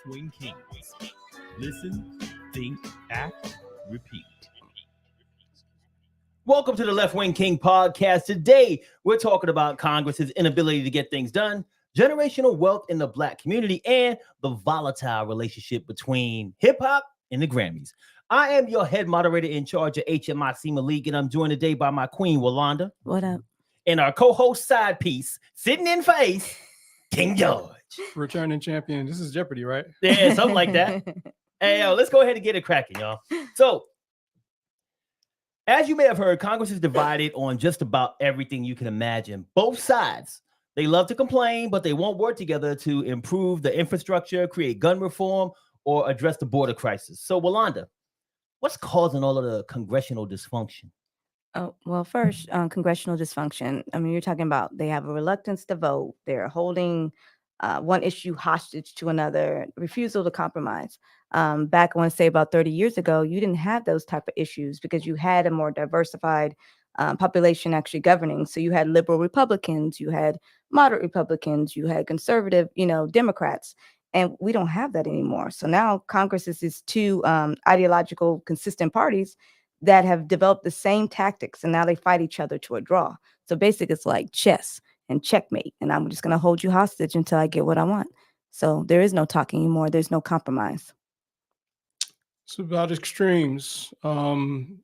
Left-Wing Kingz. Listen, think, act, repeat. Welcome to the Left-Wing King podcast. Today, we're talking about Congress's inability to get things done, generational wealth in the Black community, and the volatile relationship between hip-hop and the Grammys. I am your head moderator in charge of HMIC Malik, and I'm joined today by my queen, Walanda. What up? And our co-host side piece, sitting in face, King George. Returning champion. This is Jeopardy, right? Yeah, something like that. Hey, yo, let's go ahead and get it cracking, y'all. So, as you may have heard, Congress is divided on just about everything you can imagine. Both sides, they love to complain, but they won't work together to improve the infrastructure, create gun reform, or address the border crisis. So, Walanda, what's causing all of the congressional dysfunction? Oh, well, first, congressional dysfunction. I mean, you're talking about they have a reluctance to vote. They're holding one issue hostage to another, refusal to compromise. Back, I want to say about 30 years ago, you didn't have those type of issues because you had a more diversified population actually governing. So you had liberal Republicans, you had moderate Republicans, you had conservative, Democrats. And we don't have that anymore. So now Congress is these two ideological consistent parties that have developed the same tactics, and now they fight each other to a draw. So basically, it's like chess and checkmate, and I'm just going to hold you hostage until I get what I want. So there is no talking anymore. There's no compromise. It's about extremes. Within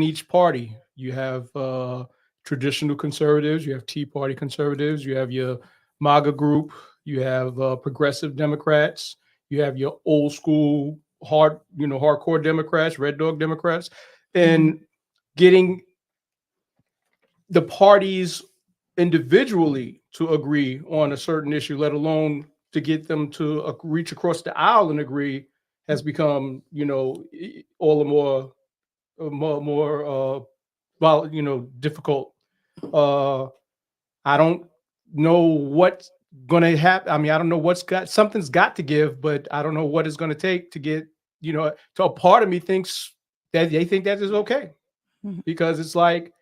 each party, you have traditional conservatives, you have Tea Party conservatives, you have your MAGA group, you have progressive Democrats, you have your old school hardcore Democrats, Red Dog Democrats, and getting the parties individually to agree on a certain issue, let alone to get them to reach across the aisle and agree, has become, all the more difficult. I don't know what's going to happen. I mean, I don't know something's got to give, but I don't know what it's going to take to get, to a part of me thinks that they think that is okay. Because it's like,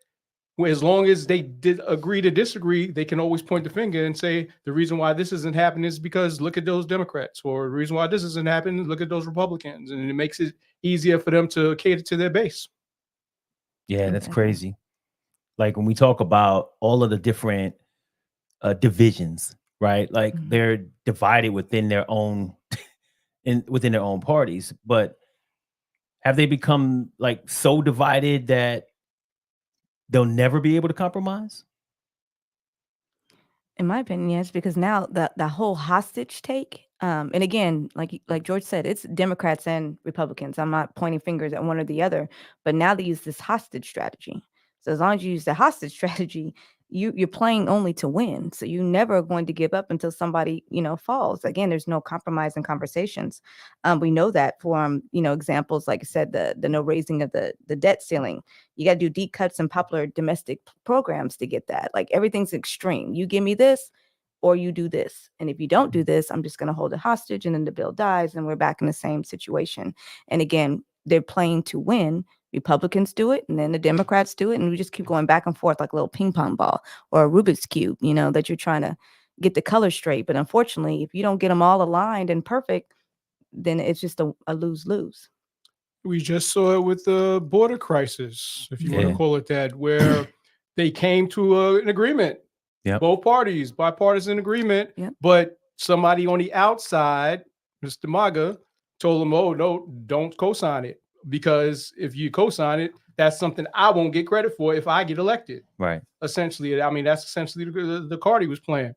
as long as they did agree to disagree, they can always point the finger and say, the reason why this isn't happening is because look at those Democrats, or the reason why this isn't happening, look at those Republicans. And it makes it easier for them to cater to their base. Yeah, that's crazy. Like when we talk about all of the different divisions, right? Like they're divided within their own within their own parties, but have they become like so divided that they'll never be able to compromise? In my opinion, yes, because now the whole hostage take, and again, like George said, it's Democrats and Republicans. I'm not pointing fingers at one or the other, but now they use this hostage strategy. So as long as you use the hostage strategy, you're playing only to win. So you never are going to give up until somebody, falls. Again, there's no compromise in conversations. We know that from, examples, like I said, the no raising of the debt ceiling. You got to do deep cuts in popular domestic programs to get that. Like everything's extreme. You give me this or you do this. And if you don't do this, I'm just going to hold it hostage. And then the bill dies and we're back in the same situation. And again, they're playing to win. Republicans do it, and then the Democrats do it, and we just keep going back and forth like a little ping pong ball or a Rubik's Cube, that you're trying to get the color straight. But unfortunately, if you don't get them all aligned and perfect, then it's just a lose-lose. We just saw it with the border crisis, if you want to call it that, where they came to an agreement. Both parties, bipartisan agreement, but somebody on the outside, Mr. MAGA, told them, oh, no, don't co-sign it. Because if you co-sign it, that's something I won't get credit for if I get elected. Right. Essentially, I mean, that's essentially the card he was playing.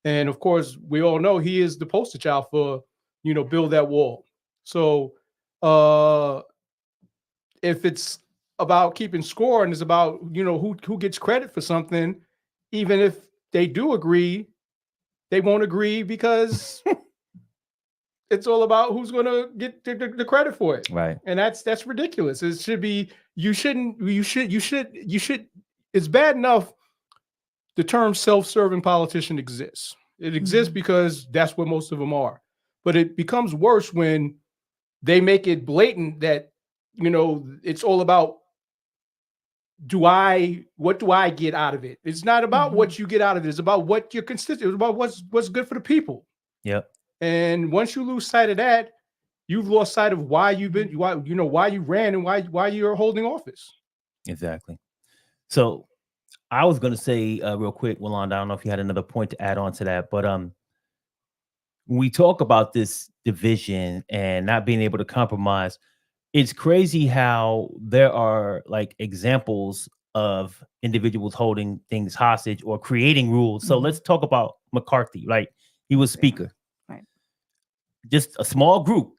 And of course, we all know he is the poster child for, build that wall. So if it's about keeping score and it's about, who gets credit for something, even if they do agree, they won't agree because it's all about who's going to get the credit for it. Right. And that's ridiculous. It should be, you should, it's bad enough the term self-serving politician exists. It exists because that's what most of them are. But it becomes worse when they make it blatant that, it's all about what do I get out of it? It's not about what you get out of it. It's about what your constituents, about what's good for the people. Yep. And once you lose sight of that, you've lost sight of why you ran and why you're holding office. Exactly. So I was going to say real quick, Willanda, I don't know if you had another point to add on to that, but when we talk about this division and not being able to compromise, it's crazy how there are like examples of individuals holding things hostage or creating rules. So let's talk about McCarthy. Like, he was speaker. Right. Just a small group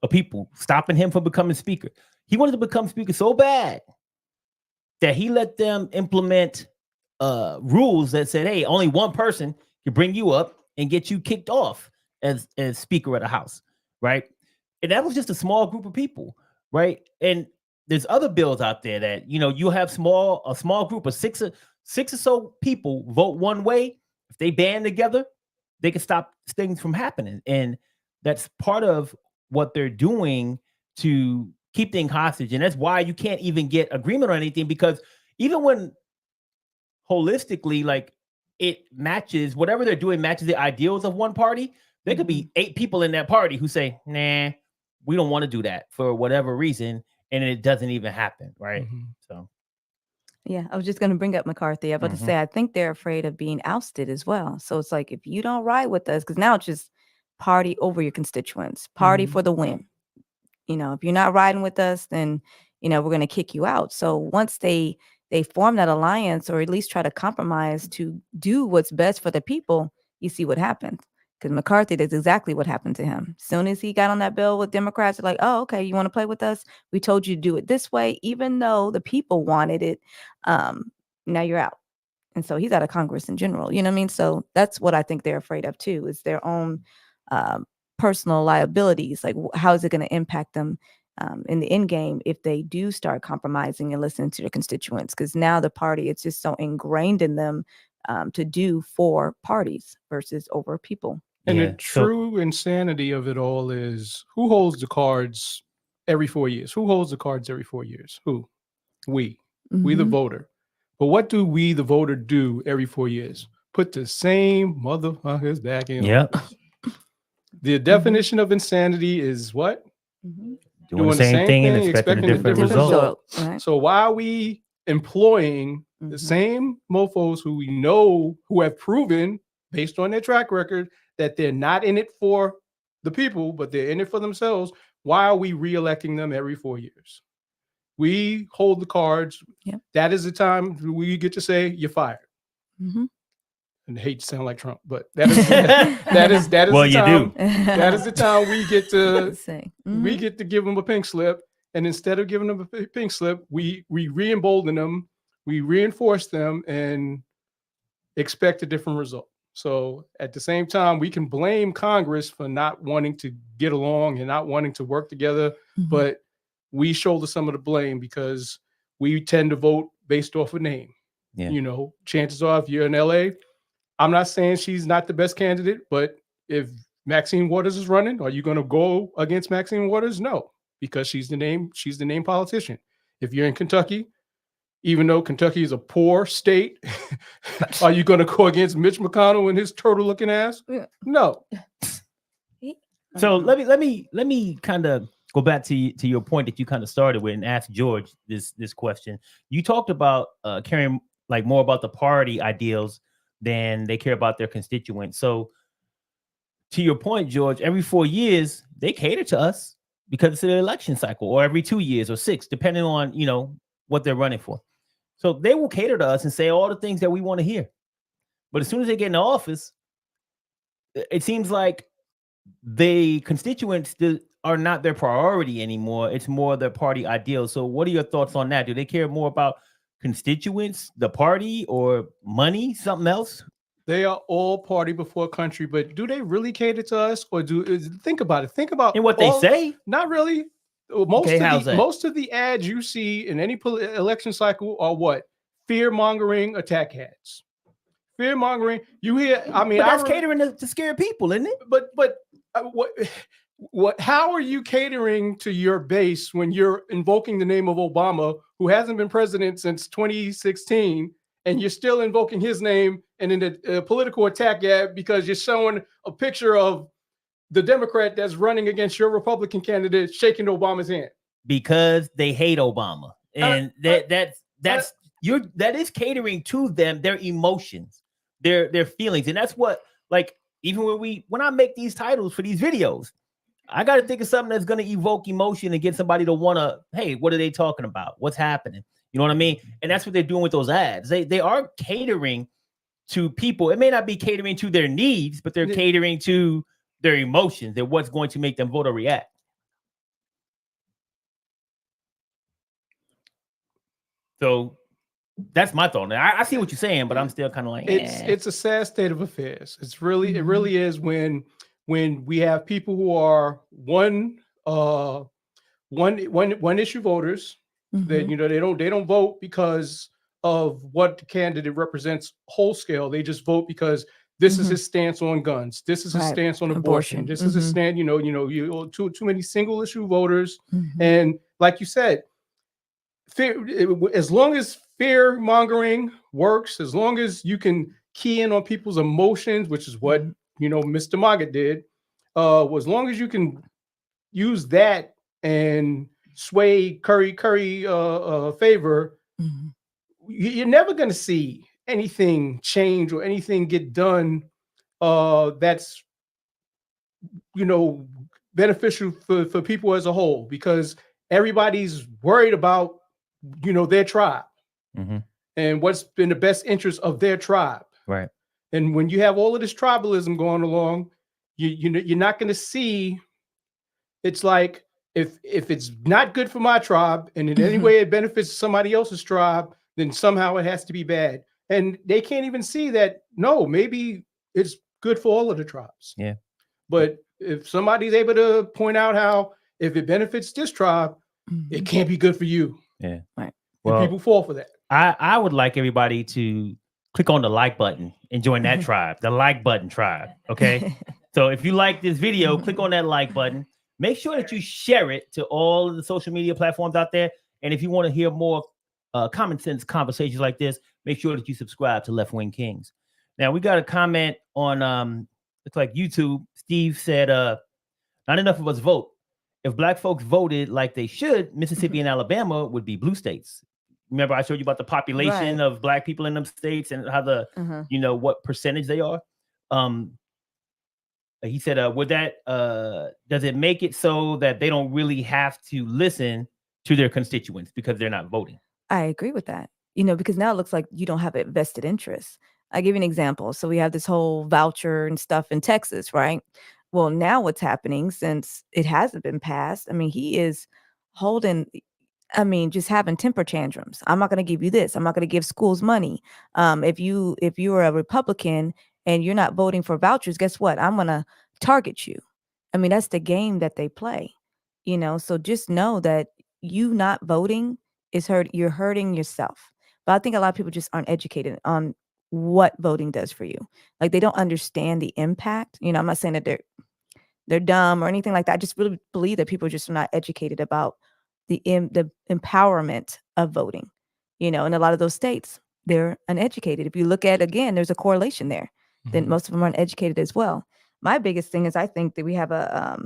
of people stopping him from becoming speaker. He wanted to become speaker so bad that he let them implement rules that said, hey, only one person can bring you up and get you kicked off as speaker of the house, right? And that was just a small group of people, right? And there's other bills out there that, you'll have a small group of six or so people vote one way. If they band together, they can stop things from happening. And that's part of what they're doing to keep things hostage. And that's why you can't even get agreement on anything, because even when holistically, like, it matches, whatever they're doing matches the ideals of one party, there could be 8 people in that party who say, nah, we don't want to do that for whatever reason. And it doesn't even happen. Right. So. Yeah, I was just going to bring up McCarthy. I was about to say, I think they're afraid of being ousted as well. So it's like, if you don't ride with us, because now it's just party over your constituents, party for the win. If you're not riding with us, then, we're going to kick you out. So once they form that alliance, or at least try to compromise to do what's best for the people, you see what happens. Because McCarthy, that's exactly what happened to him. As soon as he got on that bill with Democrats, they're like, oh, okay, you want to play with us? We told you to do it this way, even though the people wanted it. Now you're out. And so he's out of Congress in general. You know what I mean? So that's what I think they're afraid of too, is their own personal liabilities. Like, how is it going to impact them in the end game if they do start compromising and listening to their constituents? Because now the party, it's just so ingrained in them to do for parties versus over people. And the true insanity of it all is, who holds the cards every 4 years? Who holds the cards every 4 years? Who? We the voter. But what do we, the voter, do every 4 years? Put the same motherfuckers back in office. The definition of insanity is what? Doing the same thing and expecting a different result. Right. So why are we employing the same mofos who we know, who have proven based on their track record that they're not in it for the people, but they're in it for themselves? Why are we re-electing them every 4 years? We hold the cards. Yep. That is the time we get to say you're fired. And I hate to sound like Trump, but that is well, the you time. do. That is the time we get to say. we get to give them a pink slip. And instead of giving them a pink slip, we re-embolden them, we reinforce them, and expect a different result. So at the same time, we can blame Congress for not wanting to get along and not wanting to work together, but we shoulder some of the blame because we tend to vote based off a name. Yeah. Chances are, if you're in LA, I'm not saying she's not the best candidate, but if Maxine Waters is running, are you going to go against Maxine Waters? No, because she's the name politician. If you're in Kentucky, even though Kentucky is a poor state, are you going to go against Mitch McConnell and his turtle-looking ass? No. So let me kind of go back to your point that you kind of started with and ask George this question. You talked about caring like more about the party ideals than they care about their constituents. So to your point, George, every 4 years they cater to us because it's an election cycle, or every 2 years or 6, depending on what they're running for. So they will cater to us and say all the things that we want to hear. But as soon as they get in the office, it seems like the constituents are not their priority anymore. It's more their party ideals. So what are your thoughts on that? Do they care more about constituents, the party, or money, something else? They are all party before country, but do they really cater to us, or think about it? Think about what they say. Not really. Most of the ads you see in any election cycle are what? Fear-mongering attack ads. Fear-mongering. You hear? I mean, but that's catering to scare people, isn't it? But what? How are you catering to your base when you're invoking the name of Obama, who hasn't been president since 2016, and you're still invoking his name and in a political attack ad because you're showing a picture of the Democrat that's running against your Republican candidate shaking Obama's hand? Because they hate Obama, and that is catering to them, their emotions, their feelings, and that's what, like, even when I make these titles for these videos, I got to think of something that's going to evoke emotion and get somebody to want to, hey, what are they talking about? What's happening? You know what I mean? And that's what they're doing with those ads. They are catering to people. It may not be catering to their needs, but they're catering to their emotions and what's going to make them vote or react. So that's my thought. I see what you're saying, but I'm still kind of like, it's a sad state of affairs. It really is when we have people who are one issue voters that they don't vote because of what the candidate represents whole scale. They just vote because this is his stance on guns. This is his stance on abortion. This is his stand. You too many single issue voters, and like you said, as long as fear mongering works, as long as you can key in on people's emotions, which is what Mr. MAGA did, as long as you can use that and sway Curry favor, you're never going to see anything change or anything get done that's beneficial for people as a whole, because everybody's worried about their tribe and what's been the best interest of their tribe. Right. And when you have all of this tribalism going along, you're not going to see. It's like, if it's not good for my tribe and in any way it benefits somebody else's tribe, then somehow it has to be bad. And they can't even see that, no, maybe it's good for all of the tribes. Yeah. But if somebody's able to point out how, if it benefits this tribe, it can't be good for you. Yeah. Right. Well, and people fall for that. I would like everybody to click on the like button and join that tribe, the like button tribe. Okay. So if you like this video, click on that like button. Make sure that you share it to all of the social media platforms out there. And if you want to hear more common sense conversations like this, make sure that you subscribe to Left-Wing Kingz. Now, we got a comment on looks like YouTube. Steve said, not enough of us vote. If black folks voted like they should, Mississippi and Alabama would be blue states. Remember I showed you about the population of black people in them states and how the what percentage they are. He said, would that does it make it so that they don't really have to listen to their constituents because they're not voting? I agree with that. Because now it looks like you don't have a vested interest. I give you an example. So we have this whole voucher and stuff in Texas, right? Well, now what's happening, since it hasn't been passed, he is holding, just having temper tantrums. I'm not going to give you this. I'm not going to give schools money. If you're a Republican and you're not voting for vouchers, guess what? I'm going to target you. That's the game that they play, so just know that you not voting you're hurting yourself. But I think a lot of people just aren't educated on what voting does for you. Like, they don't understand the impact. I'm not saying that they're dumb or anything like that. I just really believe that people are just not educated about the empowerment of voting. In a lot of those states, they're uneducated. If you look at, again, there's a correlation there. Then most of them aren't educated as well. My biggest thing is, I think that we have a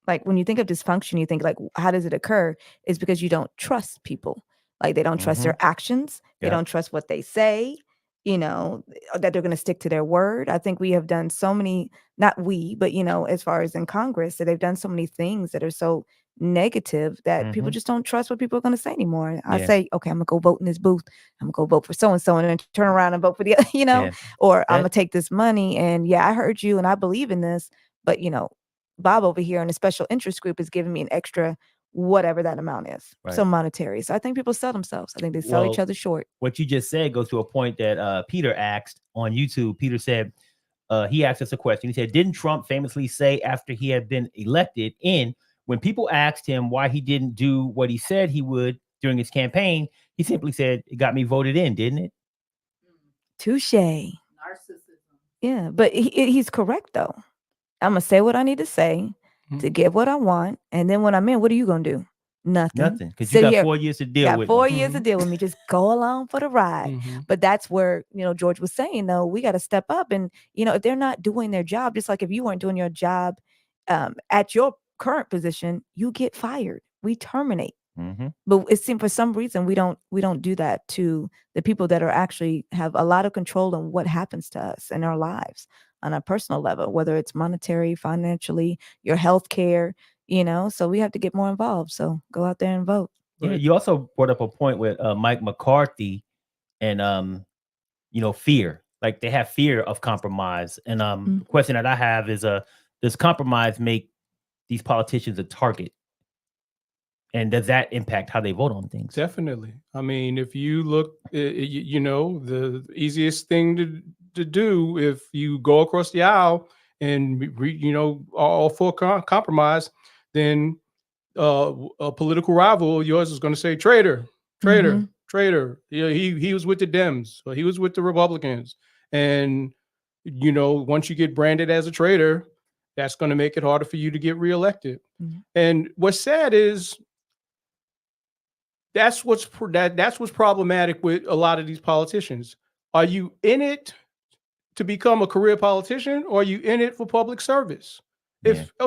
like, when you think of dysfunction, you think, like, how does it occur? Is because you don't trust people. Like, they don't trust their actions. They don't trust what they say, that they're going to stick to their word. I think we have done so many, not we, but, as far as in Congress, that they've done so many things that are so negative that people just don't trust what people are going to say anymore. I say, okay, I'm going to go vote in this booth. I'm going to go vote for so-and-so and then turn around and vote for the other, or I'm going to take this money and I heard you and I believe in this, but, Bob over here in a special interest group is giving me an extra whatever that amount is. So monetary. So I think people sell themselves. I think they sell each other short. What you just said goes to a point that Peter asked on YouTube. Peter said, he asked us a question. He said, didn't Trump famously say after he had been elected when people asked him why he didn't do what he said he would during his campaign, he simply said, it got me voted in, didn't it? Touche. Narcissism. Yeah, but he's correct, though. I'm going to say what I need to say to get what I want. And then when I'm in, what are you going to do? Nothing. Because you Sit got here, 4 years to deal got with 4 me. years to deal with me. Just go along for the ride. But that's where, George was saying, though, we got to step up. And, if they're not doing their job, just like if you weren't doing your job at your current position, you get fired. We terminate. But it seems for some reason we don't do that to the people that are actually have a lot of control on what happens to us in our lives on a personal level, whether it's monetary, financially, your health care, so we have to get more involved. So go out there and vote. Yeah, you also brought up a point with Mike McCarthy and fear. Like they have fear of compromise. And the question that I have is does compromise make these politicians a target? And does that impact how they vote on things? Definitely. I mean, if you look, the easiest thing to do if you go across the aisle and all for compromise, then a political rival of yours is going to say traitor, traitor. He was with the Dems, or he was with the Republicans, and once you get branded as a traitor, that's going to make it harder for you to get reelected. And what's sad is that's what's problematic with a lot of these politicians. Are you in it to become a career politician, or are you in it for public service?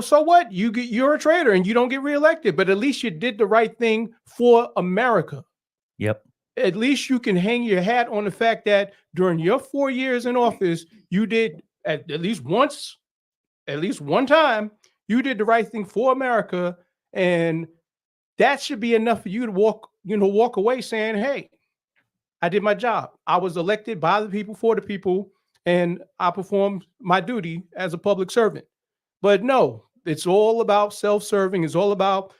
So what? You're a traitor and you don't get reelected, but at least you did the right thing for America. Yep. At least you can hang your hat on the fact that during your 4 years in office, you did at least one time, you did the right thing for America, and that should be enough for you to walk away saying, hey, I did my job. I was elected by the people for the people, and I performed my duty as a public servant. But no, it's all about self-serving. It's all about,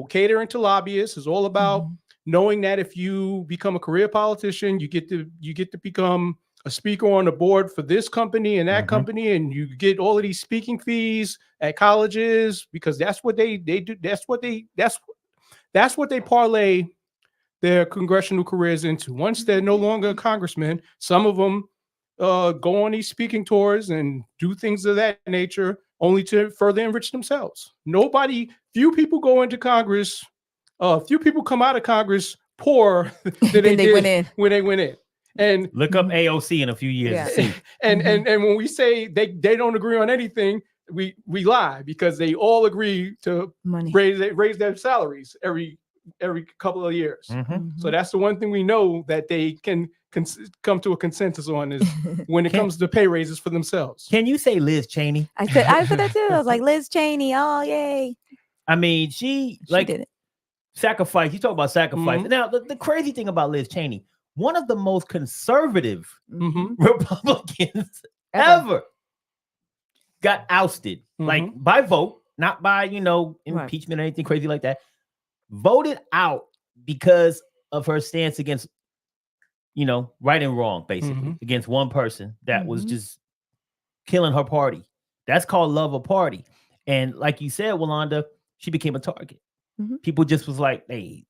catering to lobbyists. It's all about knowing that if you become a career politician, you get to become a speaker on the board for this company and that company, and you get all of these speaking fees at colleges because that's what they do. That's what they parlay their congressional careers into. Once they're no longer a congressman, some of them go on these speaking tours and do things of that nature only to further enrich themselves. Few people go into Congress. Few people come out of Congress poor than they did when they went in. And look up AOC in a few years to see. And when we say they don't agree on anything, we lie, because they all agree to raise their salaries every couple of years. So that's the one thing we know that they can come to a consensus on is when it comes to pay raises for themselves. Can you say Liz Cheney? I said that too. I was like, Liz Cheney, oh yay. I mean, she did it. Sacrifice. You talk about sacrifice. Now, the crazy thing about Liz Cheney, one of the most conservative Republicans ever got ousted, like by vote, not by, impeachment or anything crazy like that. Voted out because of her stance against, right and wrong, basically, against one person that was just killing her party. That's called love a party. And like you said, Walanda, she became a target. People just was like, hey,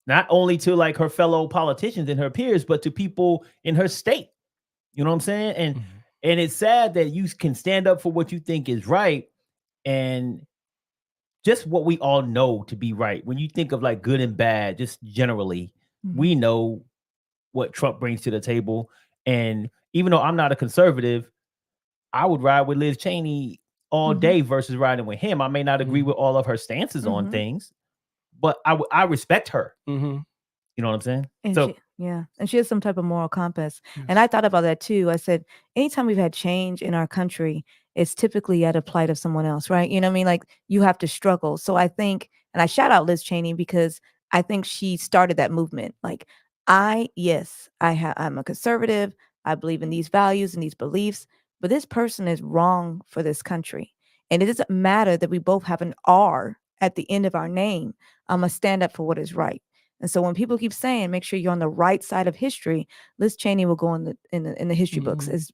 not only to like her fellow politicians and her peers, but to people in her state. You know what I'm saying? And it's sad that you can stand up for what you think is right and just what we all know to be right. When you think of like good and bad, just generally, we know what Trump brings to the table. And even though I'm not a conservative, I would ride with Liz Cheney all day versus riding with him. I may not agree with all of her stances on things, but I respect her. You know what I'm saying? And she has some type of moral compass. And I thought about that too. I said, anytime we've had change in our country, it's typically at a plight of someone else, right? You know what I mean? Like you have to struggle. So I think, and I shout out Liz Cheney because I think she started that movement. Like I'm a conservative. I believe in these values and these beliefs, but this person is wrong for this country. And it doesn't matter that we both have an R at the end of our name. I'm going to stand up for what is right. And so when people keep saying, make sure you're on the right side of history, Liz Cheney will go in the history books as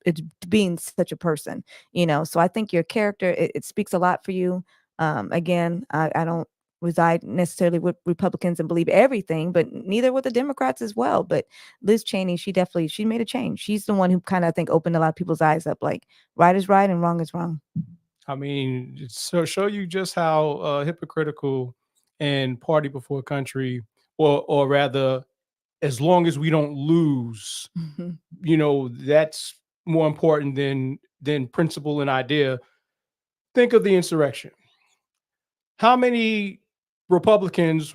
being such a person, So I think your character, it speaks a lot for you. Again, I don't reside necessarily with Republicans and believe everything, but neither with the Democrats as well. But Liz Cheney, she made a change. She's the one who kind of, I think, opened a lot of people's eyes up, like right is right and wrong is wrong. I mean, so show you just how hypocritical and party before country, or rather, as long as we don't lose, Mhm. That's more important than principle and idea. Think of the insurrection. How many Republicans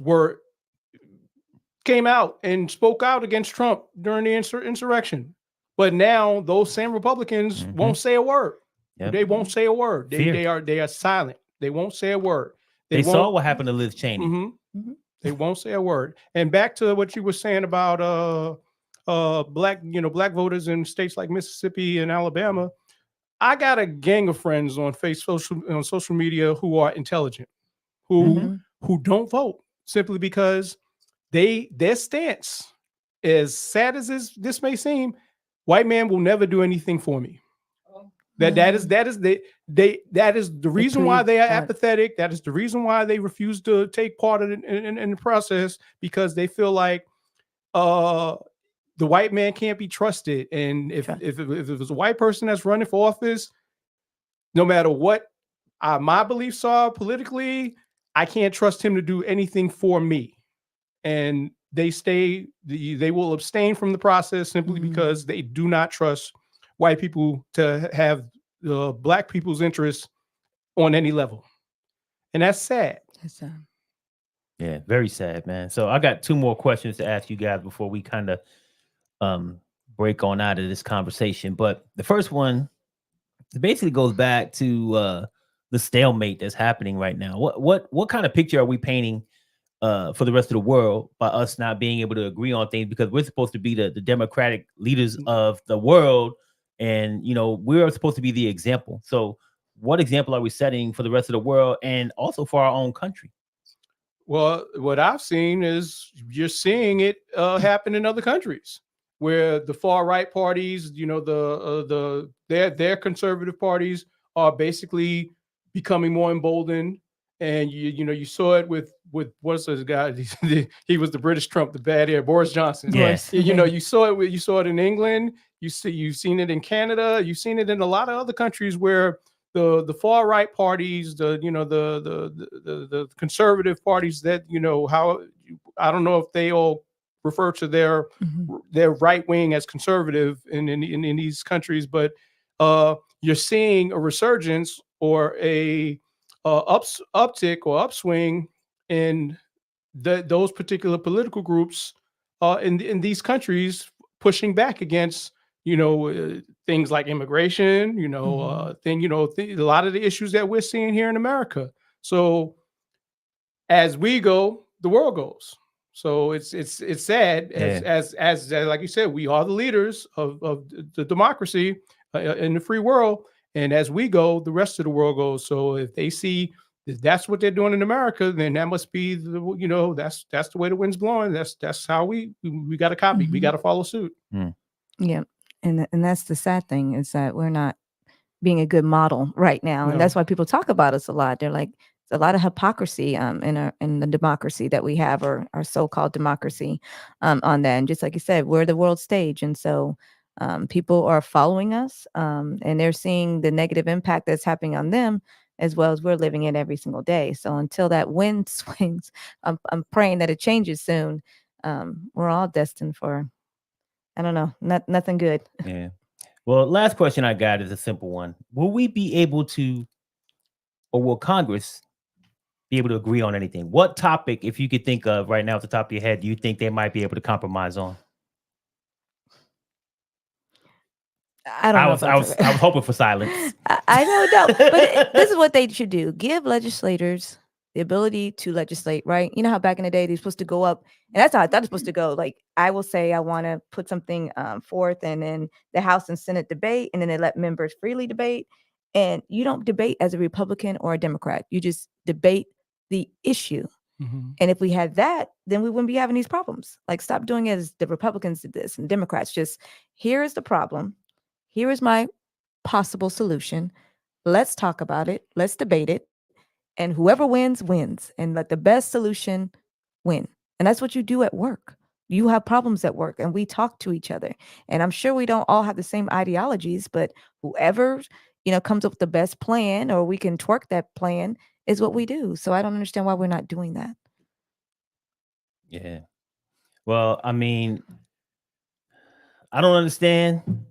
came out and spoke out against Trump during the insurrection? But now those same Republicans won't say a word. Yep. They won't say a word. Fear. They are silent. They won't say a word. They saw won't. what happened to Liz Cheney. Mhm. They won't say a word. And back to what you were saying about black voters in states like Mississippi and Alabama. I got a gang of friends on social media who are intelligent, who Mhm. who don't vote simply because their stance, as sad as this may seem, white man will never do anything for me. That is the reason why they are apathetic. That is the reason why they refuse to take part in the process, because they feel like the white man can't be trusted. And if it was a white person that's running for office, no matter what my beliefs are politically, I can't trust him to do anything for me. And they will abstain from the process simply because they do not trust white people to have black people's interests on any level. And that's sad. Yes, Yeah, very sad, man. So I got two more questions to ask you guys before we kind of break on out of this conversation. But the first one, it basically goes back to the stalemate that's happening right now. What kind of picture are we painting for the rest of the world by us not being able to agree on things, because we're supposed to be the democratic leaders of the world, and we're supposed to be the example. So what example are we setting for the rest of the world and also for our own country? Well, what I've seen is you're seeing it happen in other countries where the far right parties, their conservative parties are basically becoming more emboldened. And you saw it with what's this guy? He was the British Trump, the bad hair, Boris Johnson. Yes. You saw it you've in England. You've seen it in Canada. You've seen it in a lot of other countries where the far right parties, the conservative parties, that how I don't know if they all refer to their right wing as conservative in these countries, but you're seeing a resurgence or a uptick or upswing in those particular political groups in these countries, pushing back against things like immigration, a lot of the issues that we're seeing here in America. So as we go, the world goes. So it's sad, as like you said, we are the leaders of the democracy in the free world, and as we go, the rest of the world goes. So if they see that's what they're doing in America, then that must be that's the way the wind's blowing. That's how we got to copy. We got to follow suit. Yeah, and that's the sad thing, is that we're not being a good model right now, and that's why people talk about us a lot. They're like, there's a lot of hypocrisy in the democracy that we have, or our so-called democracy, on that. And just like you said, we're the world stage, and so people are following us, and they're seeing the negative impact that's happening on them, as well as we're living it every single day. So until that wind swings, I'm praying that it changes soon. We're all destined for, I don't know, nothing good. Yeah. Well, last question I got is a simple one. Will we be able to, or will Congress be able to agree on anything? What topic, if you could think of right now off the top of your head, do you think they might be able to compromise on? I don't know. I was hoping for silence. I don't know, but this is what they should do: give legislators the ability to legislate. Right? You know how back in the day they're supposed to go up, and that's how I thought it's supposed to go. Like, I will say I want to put something forth, and then the House and Senate debate, and then they let members freely debate. And you don't debate as a Republican or a Democrat. You just debate the issue. And if we had that, then we wouldn't be having these problems. Like, stop doing it as the Republicans did this and Democrats. Just, here is the problem. Here is my possible solution. Let's talk about it. Let's debate it. And whoever wins, wins. And let the best solution win. And that's what you do at work. You have problems at work, and we talk to each other. And I'm sure we don't all have the same ideologies, but whoever comes up with the best plan, or we can twerk that plan, is what we do. So I don't understand why we're not doing that. Yeah. Well, I mean, I don't understand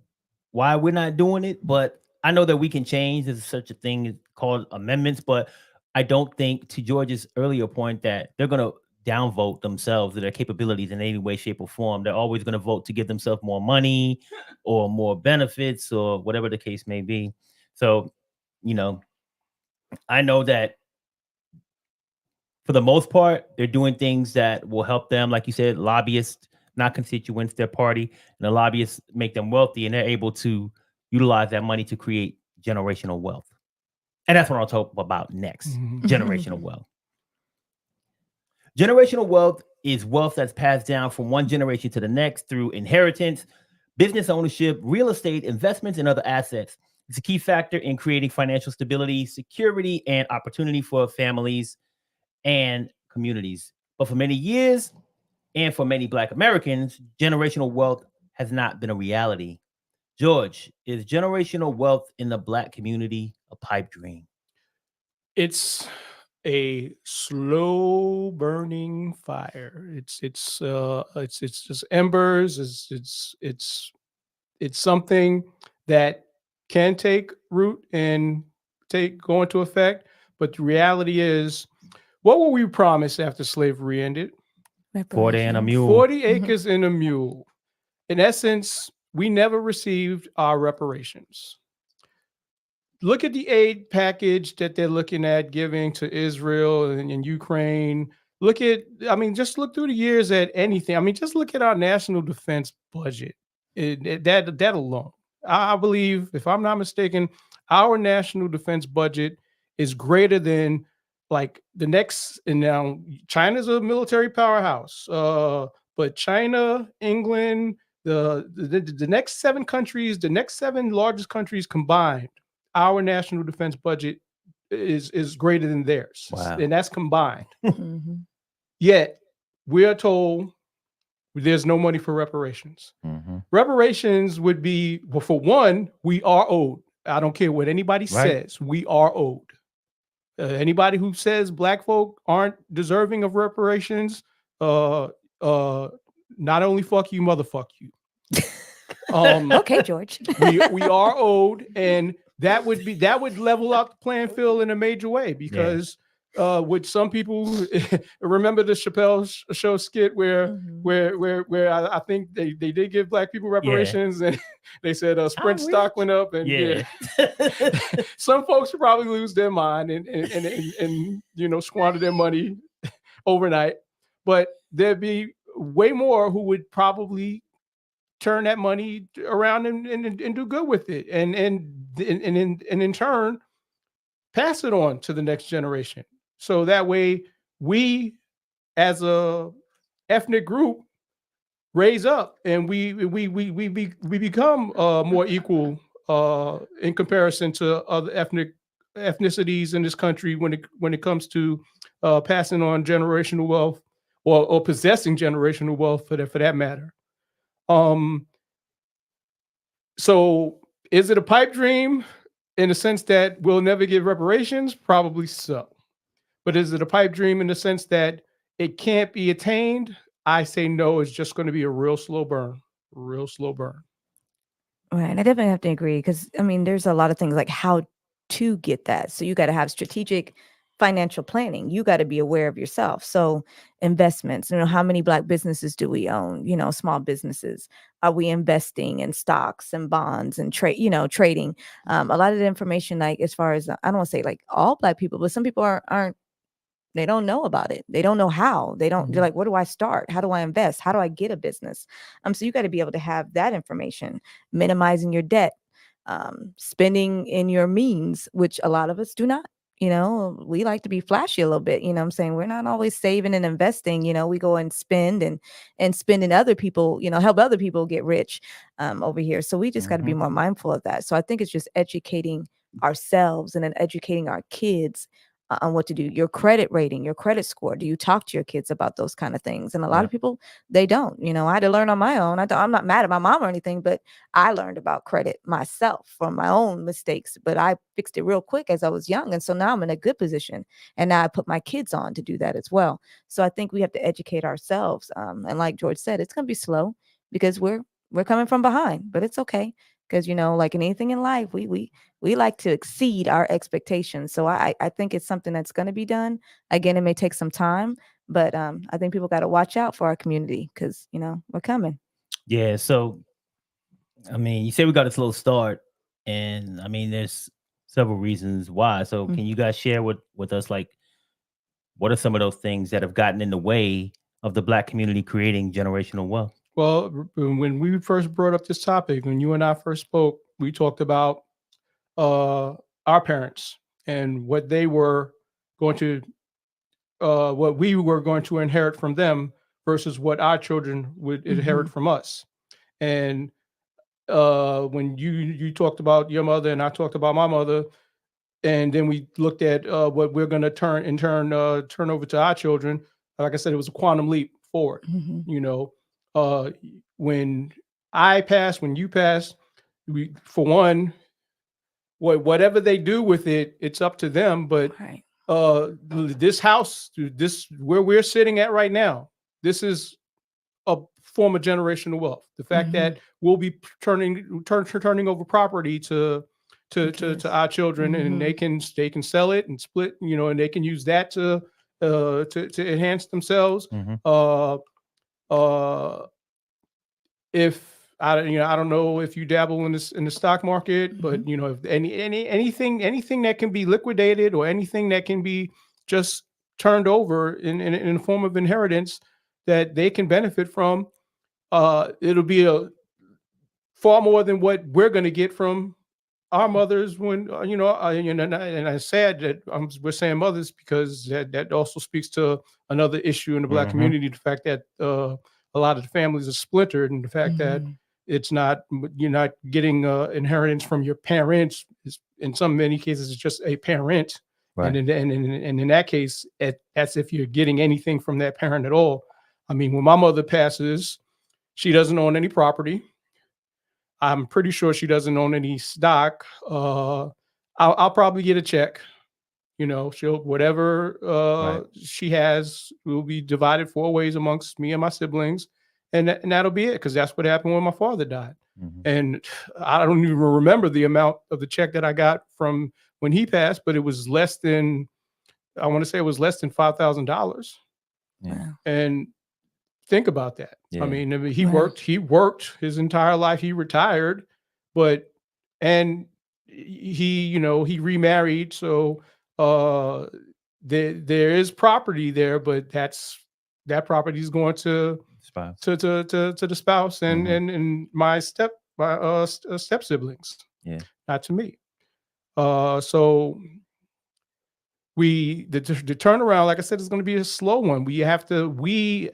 why we're not doing it, but I know that we can change. There's such a thing called amendments, but I don't think, to George's earlier point, that they're going to downvote themselves or their capabilities in any way, shape, or form. They're always going to vote to give themselves more money or more benefits or whatever the case may be. So, I know that for the most part, they're doing things that will help them. Like you said, lobbyists, not constituents, their party, and the lobbyists make them wealthy, and they're able to utilize that money to create generational wealth. And that's what I'll talk about next. Generational wealth. Generational wealth is wealth that's passed down from one generation to the next through inheritance, business ownership, real estate, investments, and other assets. It's a key factor in creating financial stability, security, and opportunity for families and communities. But for many years, and for many Black Americans, generational wealth has not been a reality. George, is generational wealth in the Black community a pipe dream? It's a slow burning fire. It's just embers. It's something that can take root and go into effect. But the reality is, what were we promised after slavery ended? 40 and a mule. 40 acres and a mule. In essence, we never received our reparations. Look at the aid package that they're looking at giving to Israel and Ukraine. Just look through the years at anything. Just look at our national defense budget. That alone. I believe, if I'm not mistaken, our national defense budget is greater than like the next, and now China's a military powerhouse. But China, England, the next 7 countries, the next 7 largest countries combined, our national defense budget is greater than theirs. Wow. And that's combined. Yet we are told there's no money for reparations. Reparations would be, well, for one, we are owed. I don't care what anybody says. We are owed. Anybody who says Black folk aren't deserving of reparations, not only fuck you, motherfuck you. Okay, George. we are owed, and that would level out the playing field in a major way, because with some people remember the Chappelle show skit where I think they did give Black people reparations, and they said Sprint stock went up, and some folks would probably lose their mind and squander their money overnight, but there'd be way more who would probably turn that money around and do good with it, and in turn pass it on to the next generation. So that way we, as a ethnic group, raise up, and we become more equal in comparison to other ethnicities in this country when it comes to passing on generational wealth, or possessing generational wealth for that matter. So is it a pipe dream in the sense that we'll never get reparations? Probably so. But is it a pipe dream in the sense that it can't be attained? I say no, it's just going to be a real slow burn. Right. I definitely have to agree, because there's a lot of things like how to get that. So you got to have strategic financial planning. You got to be aware of yourself. So investments, how many Black businesses do we own? Small businesses. Are we investing in stocks and bonds and trading? A lot of the information, like as far as, I don't want to say like all Black people, but some people aren't, they don't know about it. They don't know how. They're like, where do I start? How do I invest? How do I get a business? So you got to be able to have that information, minimizing your debt, spending in your means, which a lot of us do not. We like to be flashy a little bit. I'm saying we're not always saving and investing. We go and spend and spending other people, help other people get rich over here. So we just got to be more mindful of that. So I think it's just educating ourselves and then educating our kids on what to do. Your credit rating, your credit score. Do you talk to your kids about those kind of things? And a lot of people, they don't. You know, I had to learn on my own. I'm not mad at my mom or anything, but I learned about credit myself from my own mistakes. But I fixed it real quick as I was young, and so now I'm in a good position. And now I put my kids on to do that as well. So I think we have to educate ourselves. And like George said, it's going to be slow because we're coming from behind, but it's okay. Because, you know, like in anything in life, we like to exceed our expectations. So I think it's something that's going to be done. Again, it may take some time, but I think people got to watch out for our community because, you know, we're coming. Yeah. So, I mean, you say we got a slow start, and I mean, there's several reasons why. So, can you guys share with us, like, what are some of those things that have gotten in the way of the Black community creating generational wealth? Well, when we first brought up this topic, when you and I first spoke, we talked about our parents and what they were going to, what we were going to inherit from them versus what our children would inherit from us. And when you talked about your mother and I talked about my mother, and then we looked at what we're going to turn over to our children. Like I said, it was a quantum leap forward. You know, when I pass, when you pass, for one, whatever they do with it, it's up to them. But this house, this where we're sitting at right now, this is a form of generational wealth. The fact that we'll be turning over property to our children, and they can sell it and split, you know, and they can use that to enhance themselves. If I don't know if you dabble in the stock market, but you know, if anything that can be liquidated or anything that can be just turned over in a form of inheritance that they can benefit from, it'll be a far more than what we're going to get from our mothers when and I said that we're saying mothers because that also speaks to another issue in the Black community, the fact that a lot of the families are splintered, and the fact that it's not, you're not getting inheritance from your parents. In many cases, it's just a parent, and in that case, that's if you're getting anything from that parent at all. I mean, when my mother passes, she doesn't own any property. I'm pretty sure she doesn't own any stock. I'll probably get a check. You know, she'll whatever she has will be divided 4 ways amongst me and my siblings, and that'll be it, because that's what happened when my father died. And I don't even remember the amount of the check that I got from when he passed, but it was less than, I want to say it was less than $5,000. And think about that. I mean, he worked his entire life. He retired, and he remarried. So there is property there, but that property is going to the spouse and my step siblings, not to me. So the turnaround, like I said, is going to be a slow one.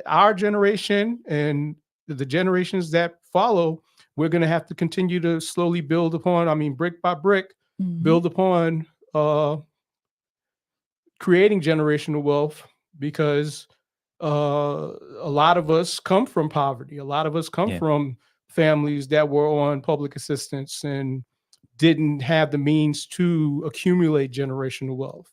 Our generation and the generations that follow, we're going to have to continue to slowly build upon, I mean, brick by brick, build upon creating generational wealth, because a lot of us come from poverty. A lot of us come from families that were on public assistance and didn't have the means to accumulate generational wealth.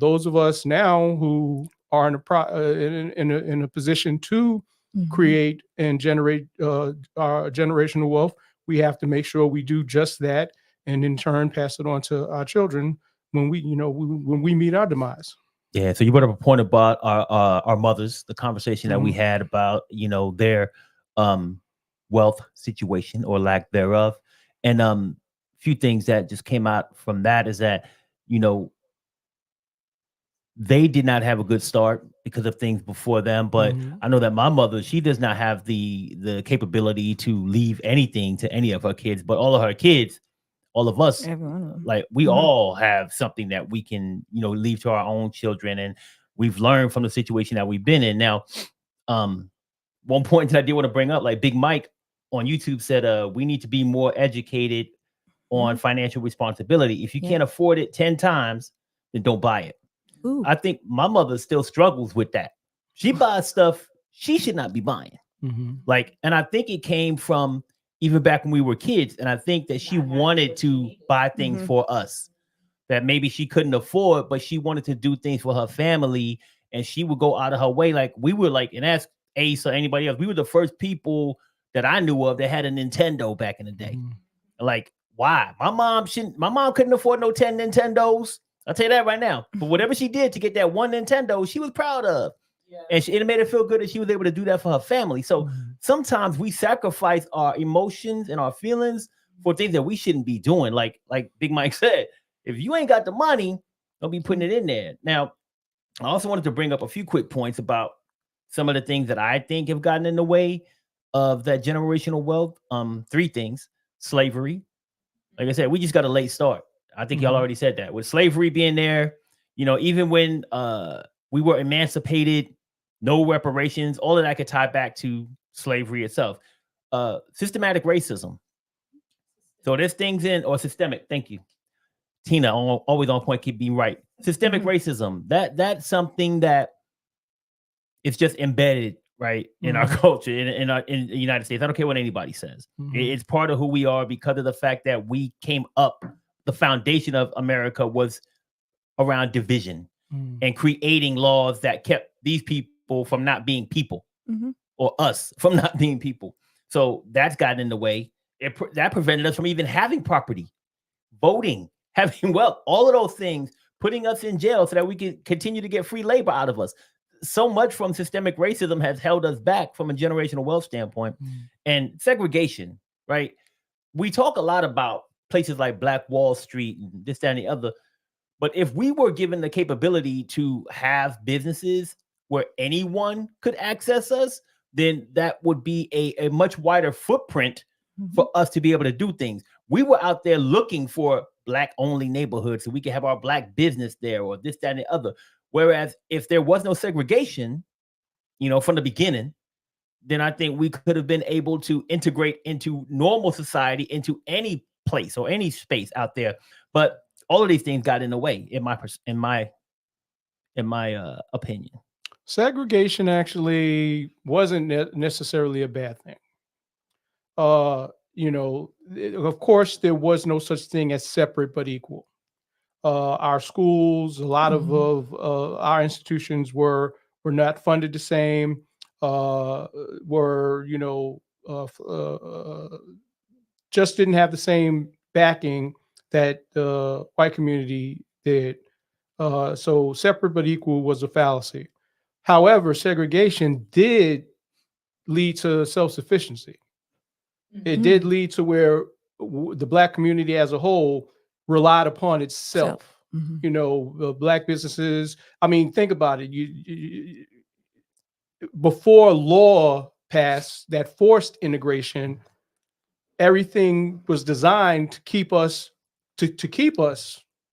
Those of us now who are in a position to create and generate our generational wealth, we have to make sure we do just that, and in turn pass it on to our children when we meet our demise. Yeah. So you brought up a point about our mothers, the conversation that we had about, their wealth situation or lack thereof. And few things that just came out from that is that, they did not have a good start because of things before them. But I know that my mother, she does not have the capability to leave anything to any of her kids, but all of her kids, all of us, like we all have something that we can, leave to our own children. And we've learned from the situation that we've been in. Now, one point that I did want to bring up, like Big Mike on YouTube said, we need to be more educated on financial responsibility. If you can't afford it 10 times, then don't buy it. Ooh. I think my mother still struggles with that. She buys stuff she should not be buying. Like, and I think it came from even back when we were kids. And I think that she wanted to buy things for us that maybe she couldn't afford, but she wanted to do things for her family. And she would go out of her way. Like we were like, and ask Ace or anybody else, we were the first people that I knew of that had a Nintendo back in the day. Like, why? My mom couldn't afford no 10 Nintendos. I'll tell you that right now. But whatever she did to get that one Nintendo, she was proud of. And it made her feel good that she was able to do that for her family. So sometimes we sacrifice our emotions and our feelings for things that we shouldn't be doing. Like Big Mike said, if you ain't got the money, don't be putting it in there. Now, I also wanted to bring up a few quick points about some of the things that I think have gotten in the way of that generational wealth. 3 things: slavery. Like I said, we just got a late start. I think y'all already said that. With slavery being there, even when we were emancipated, no reparations, all of that could tie back to slavery itself. Systematic racism. So there's things in, or systemic, thank you. Tina, always on point, keep being right. Systemic racism, that's something that it's just embedded, right, in our culture, in the United States. I don't care what anybody says. It's part of who we are because of the fact that we came up, the foundation of America was around division and creating laws that kept these people from not being people, or us from not being people. So that's gotten in the way. That prevented us from even having property, voting, having wealth, all of those things, putting us in jail so that we can continue to get free labor out of us. So much from systemic racism has held us back from a generational wealth standpoint. And segregation, right? We talk a lot about places like Black Wall Street and this, that, and the other. But if we were given the capability to have businesses where anyone could access us, then that would be a much wider footprint for us to be able to do things. We were out there looking for Black-only neighborhoods so we could have our Black business there, or this, that, and the other. Whereas if there was no segregation, from the beginning, then I think we could have been able to integrate into normal society, into any place or any space out there. But all of these things got in the way, in my opinion. Segregation actually wasn't necessarily a bad thing. Of course, there was no such thing as separate but equal. Our schools, a lot of our institutions were not funded the same. Just didn't have the same backing that the white community did. So separate but equal was a fallacy. However, segregation did lead to self-sufficiency. It did lead to where the Black community as a whole relied upon itself. Black businesses. I mean, think about it. Before law passed that forced integration, everything was designed to keep us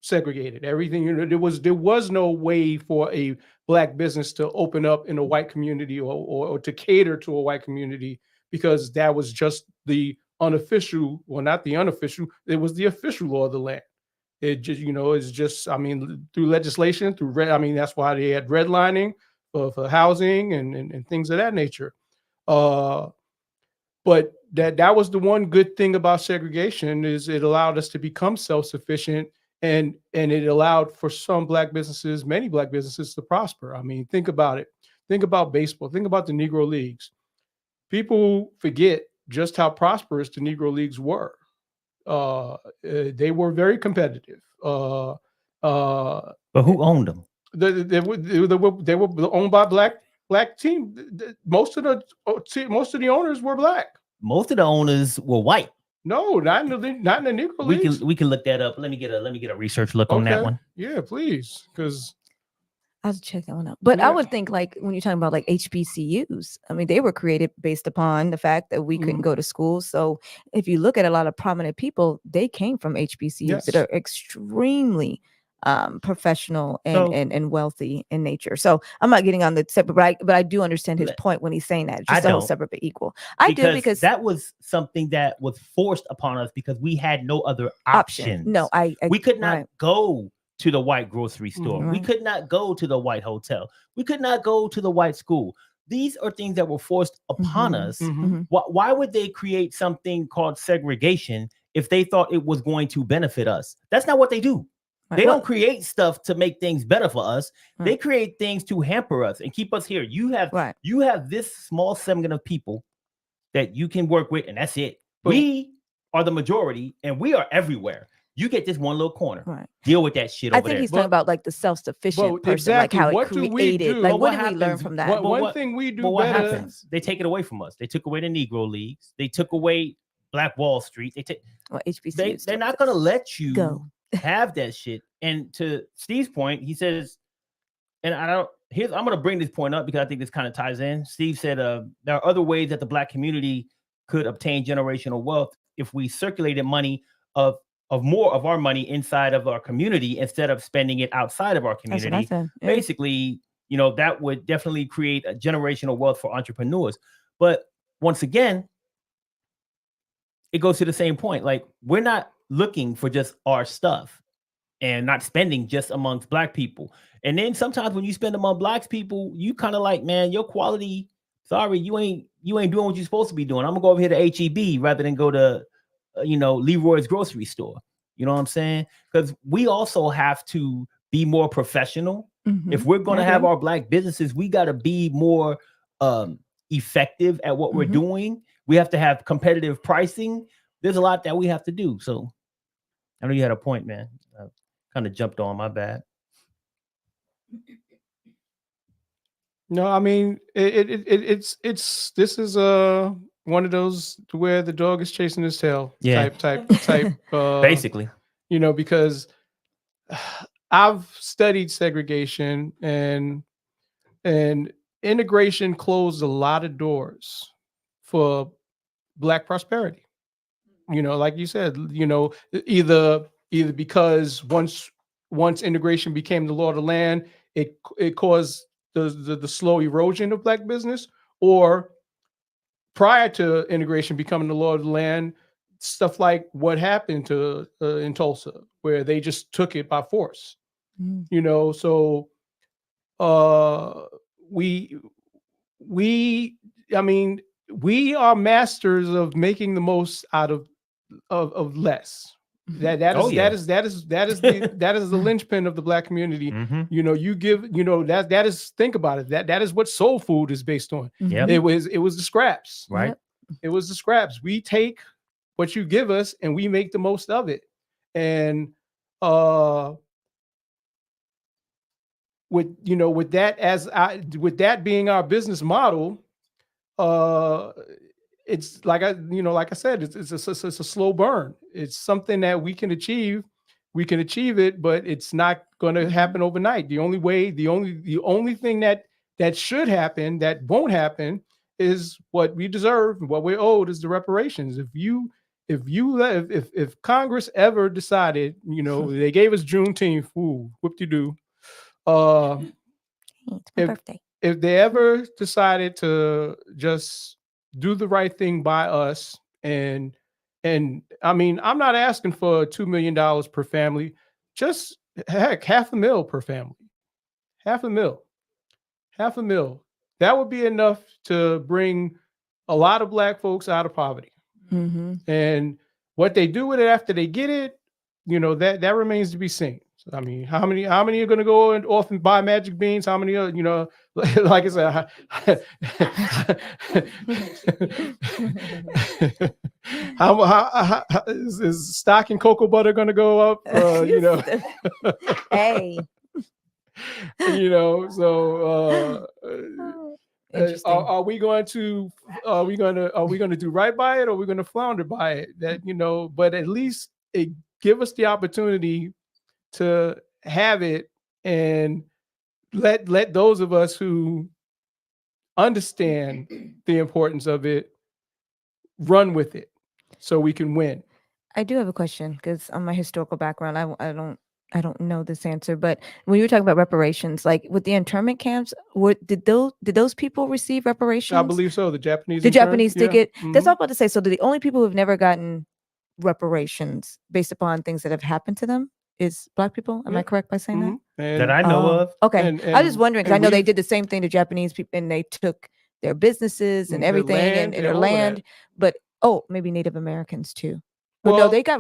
segregated. Everything, there was no way for a Black business to open up in a white community or to cater to a white community, because that was just the unofficial, well, not the unofficial, it was the official law of the land. It just, it's just, through legislation, that's why they had redlining for housing and things of that nature. But that was the one good thing about segregation, is it allowed us to become self-sufficient, and it allowed for some Black businesses, many Black businesses, to prosper. Think about it. Think about baseball. Think about the Negro Leagues. People forget just how prosperous the Negro Leagues were. They were very competitive. But who owned them? They were owned by black team. Most of the owners were Black. Most of the owners were white. No, not in the Negro Leagues. We can look that up. Let me get a research look on that one. Yeah, please, because I'll check that one out. But I would think, like, when you're talking about like HBCUs, they were created based upon the fact that we couldn't go to school. So if you look at a lot of prominent people, they came from HBCUs that are extremely professional and wealthy in nature. So I'm not getting on the separate, but I do understand his point when he's saying that. Just the whole separate but equal. I do, because that was something that was forced upon us because we had no other options. No, we could not go to the white grocery store. We could not go to the white hotel. We could not go to the white school. These are things that were forced upon us. Why would they create something called segregation if they thought it was going to benefit us? That's not what they do. They don't create stuff to make things better for us. They create things to hamper us and keep us here. You have this small segment of people that you can work with, and that's it. We are the majority, and we are everywhere. You get this one little corner. Deal with that shit over there. I think he's talking about like the self-sufficient person, exactly. like how what it created. Do we do? Like, what did we learn from that? One thing we do what better. Happens? They take it away from us. They took away the Negro Leagues. They took away Black Wall Street. They take. HBCUs They're not going to let you have that shit. And to Steve's point, he says, and I'm going to bring this point up because I think this kind of ties in. Steve said there are other ways that the Black community could obtain generational wealth if we circulated money of more of our money inside of our community instead of spending it outside of our community. Basically, that would definitely create a generational wealth for entrepreneurs. But once again, it goes to the same point. Like, we're not looking for just our stuff and not spending just amongst Black people. And then sometimes when you spend among Black people, you kind of like, man, your quality, sorry, you ain't doing what you're supposed to be doing. I'm gonna go over here to HEB rather than go to Leroy's grocery store. You know what I'm saying? Because we also have to be more professional. If we're going to have our Black businesses, we got to be more effective at what we're doing. We have to have competitive pricing. There's a lot that we have to do. So I know you had a point, man. I kind of jumped on, my bad. No, I mean, this is one of those where the dog is chasing his tail type basically, because I've studied segregation and integration closed a lot of doors for Black prosperity. Like you said, either because once integration became the law of the land, it caused the slow erosion of Black business, or prior to integration becoming the law of the land, stuff like what happened to in Tulsa, where they just took it by force. So we are masters of making the most out of less. That is the linchpin of the Black community. You give, that is, think about it. That is what soul food is based on. It was the scraps, right? It was the scraps. We take what you give us and we make the most of it. And with that being our business model, it's like I said, it's a slow burn. It's something that we can achieve. We can achieve it, but it's not going to happen overnight. The only thing that should happen, that won't happen, is what we deserve. What we're owed is the reparations. If Congress ever decided, they gave us Juneteenth, whoop-de-doo. It's my birthday. If they ever decided to just do the right thing by us, and I mean, I'm not asking for $2 million per family, just heck, $500,000 per family, $500,000. That would be enough to bring a lot of Black folks out of poverty. And what they do with it after they get it, that remains to be seen. So, I mean, how many are going to go off and buy magic beans? How many are, like I said, how is stock and cocoa butter going to go up? Hey, so are we going to do right by it, or are we going to flounder by it? That but at least it give us the opportunity to have it, and let those of us who understand the importance of it run with it, so we can win. I do have a question, because on my historical background, I don't know this answer, but when you were talking about reparations, like with the internment camps, did those people receive reparations? I believe so. The Japanese did get. That's all I'm about to say. So the only people who've never gotten reparations based upon things that have happened to them is Black people. Am I correct by saying that? That I know of. Okay. I was just wondering because I know they we've- did the same thing to Japanese people, and they took their businesses and their everything land and their and all of land. that. But maybe Native Americans too. But no, Well, they got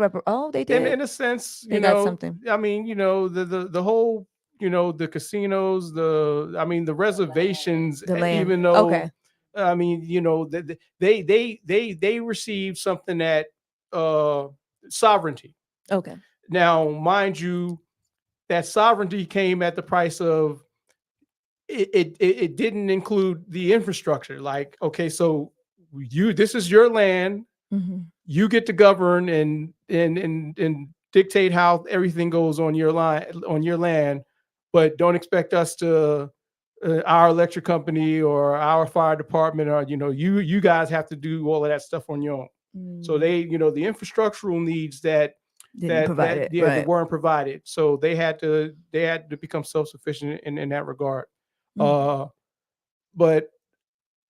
they did. in a sense, They got something. I mean, the whole, the casinos, the reservations, The land. even though, Okay. I mean, they received something that sovereignty. Okay. Now, mind you, that sovereignty came at the price of it didn't include the infrastructure. Like, okay, so this is your land. Mm-hmm. You get to govern and dictate how everything goes on your land, but don't expect us to our electric company or our fire department, or you guys have to do all of that stuff on your own. So they, the infrastructural needs that weren't provided, so they had to become self-sufficient in that regard. But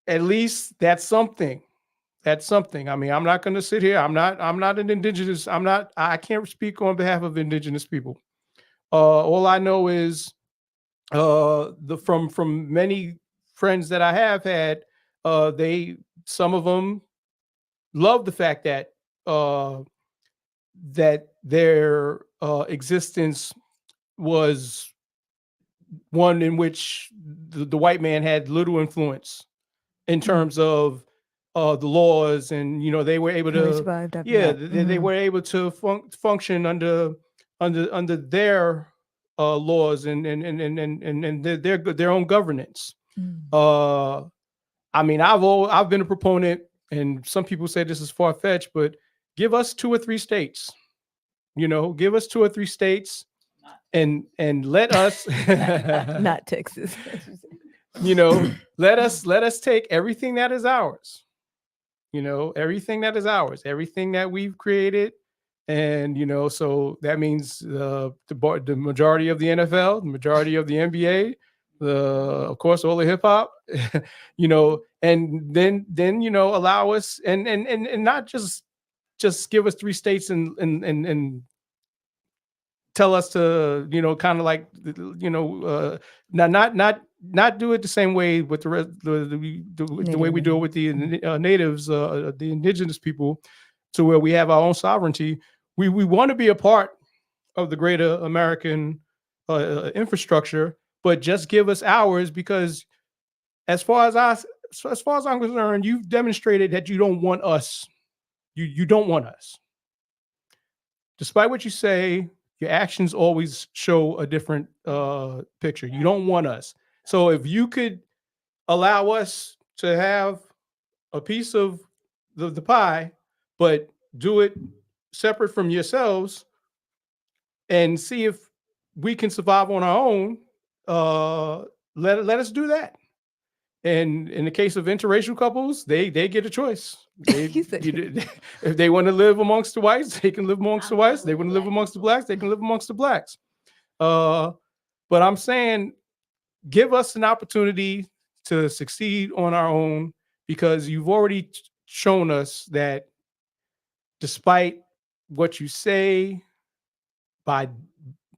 at least that's something. I mean, I'm not going to sit here. I'm not an indigenous. I can't speak on behalf of indigenous people. All I know is from many friends that I have had, some of them love the fact that their existence was one in which the white man had little influence in terms of the laws, and they were able to they were able to function under their laws and their own governance. I mean, I've been a proponent, and some people say this is far-fetched, but give us 2 or 3 states. Give us 2 or 3 states, and let us not Texas. Let us take everything that is ours. Everything that is ours, everything that we've created. And, so that means the majority of the NFL, the majority of the NBA, of course, all the hip hop, and then, allow us and not just give us 3 states and tell us to, kind of like, not do it the same way with the rest, the way we do it with the natives, the indigenous people, to where we have our own sovereignty. We want to be a part of the greater American infrastructure, but just give us ours, because as far as I'm concerned, you've demonstrated that you don't want us. You don't want us. Despite what you say, your actions always show a different picture. You don't want us. So if you could allow us to have a piece of the pie, but do it separate from yourselves, and see if we can survive on our own, let us do that. And in the case of interracial couples, they get a choice. If they want to live amongst the whites, they can live amongst the whites. They want to live amongst the blacks, they can live amongst the blacks. But I'm saying, give us an opportunity to succeed on our own, because you've already shown us that despite what you say, by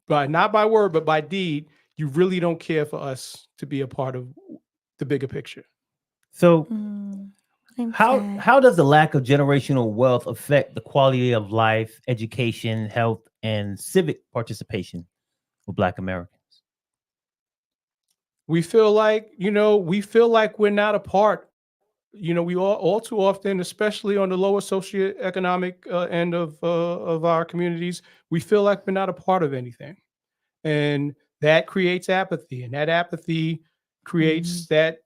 not by word, but by deed, you really don't care for us to be a part of the bigger picture. So how does the lack of generational wealth affect the quality of life, education, health, and civic participation of Black Americans? We feel like, we're not a part. We all too often, especially on the lower socioeconomic end of our communities, we feel like we're not a part of anything. And that creates apathy, and that apathy creates that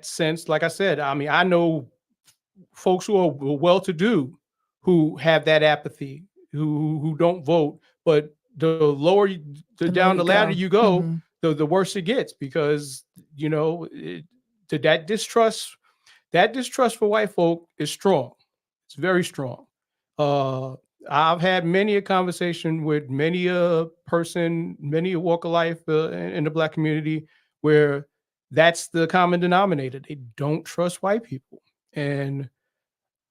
sense. Like I said, I mean, I know folks who are well-to-do who have that apathy, who don't vote, but the lower down the ladder you go, the worse it gets, because that distrust for white folk is strong. It's very strong. I've had many a conversation with many a person, many a walk of life in the Black community, where that's the common denominator. They don't trust white people. And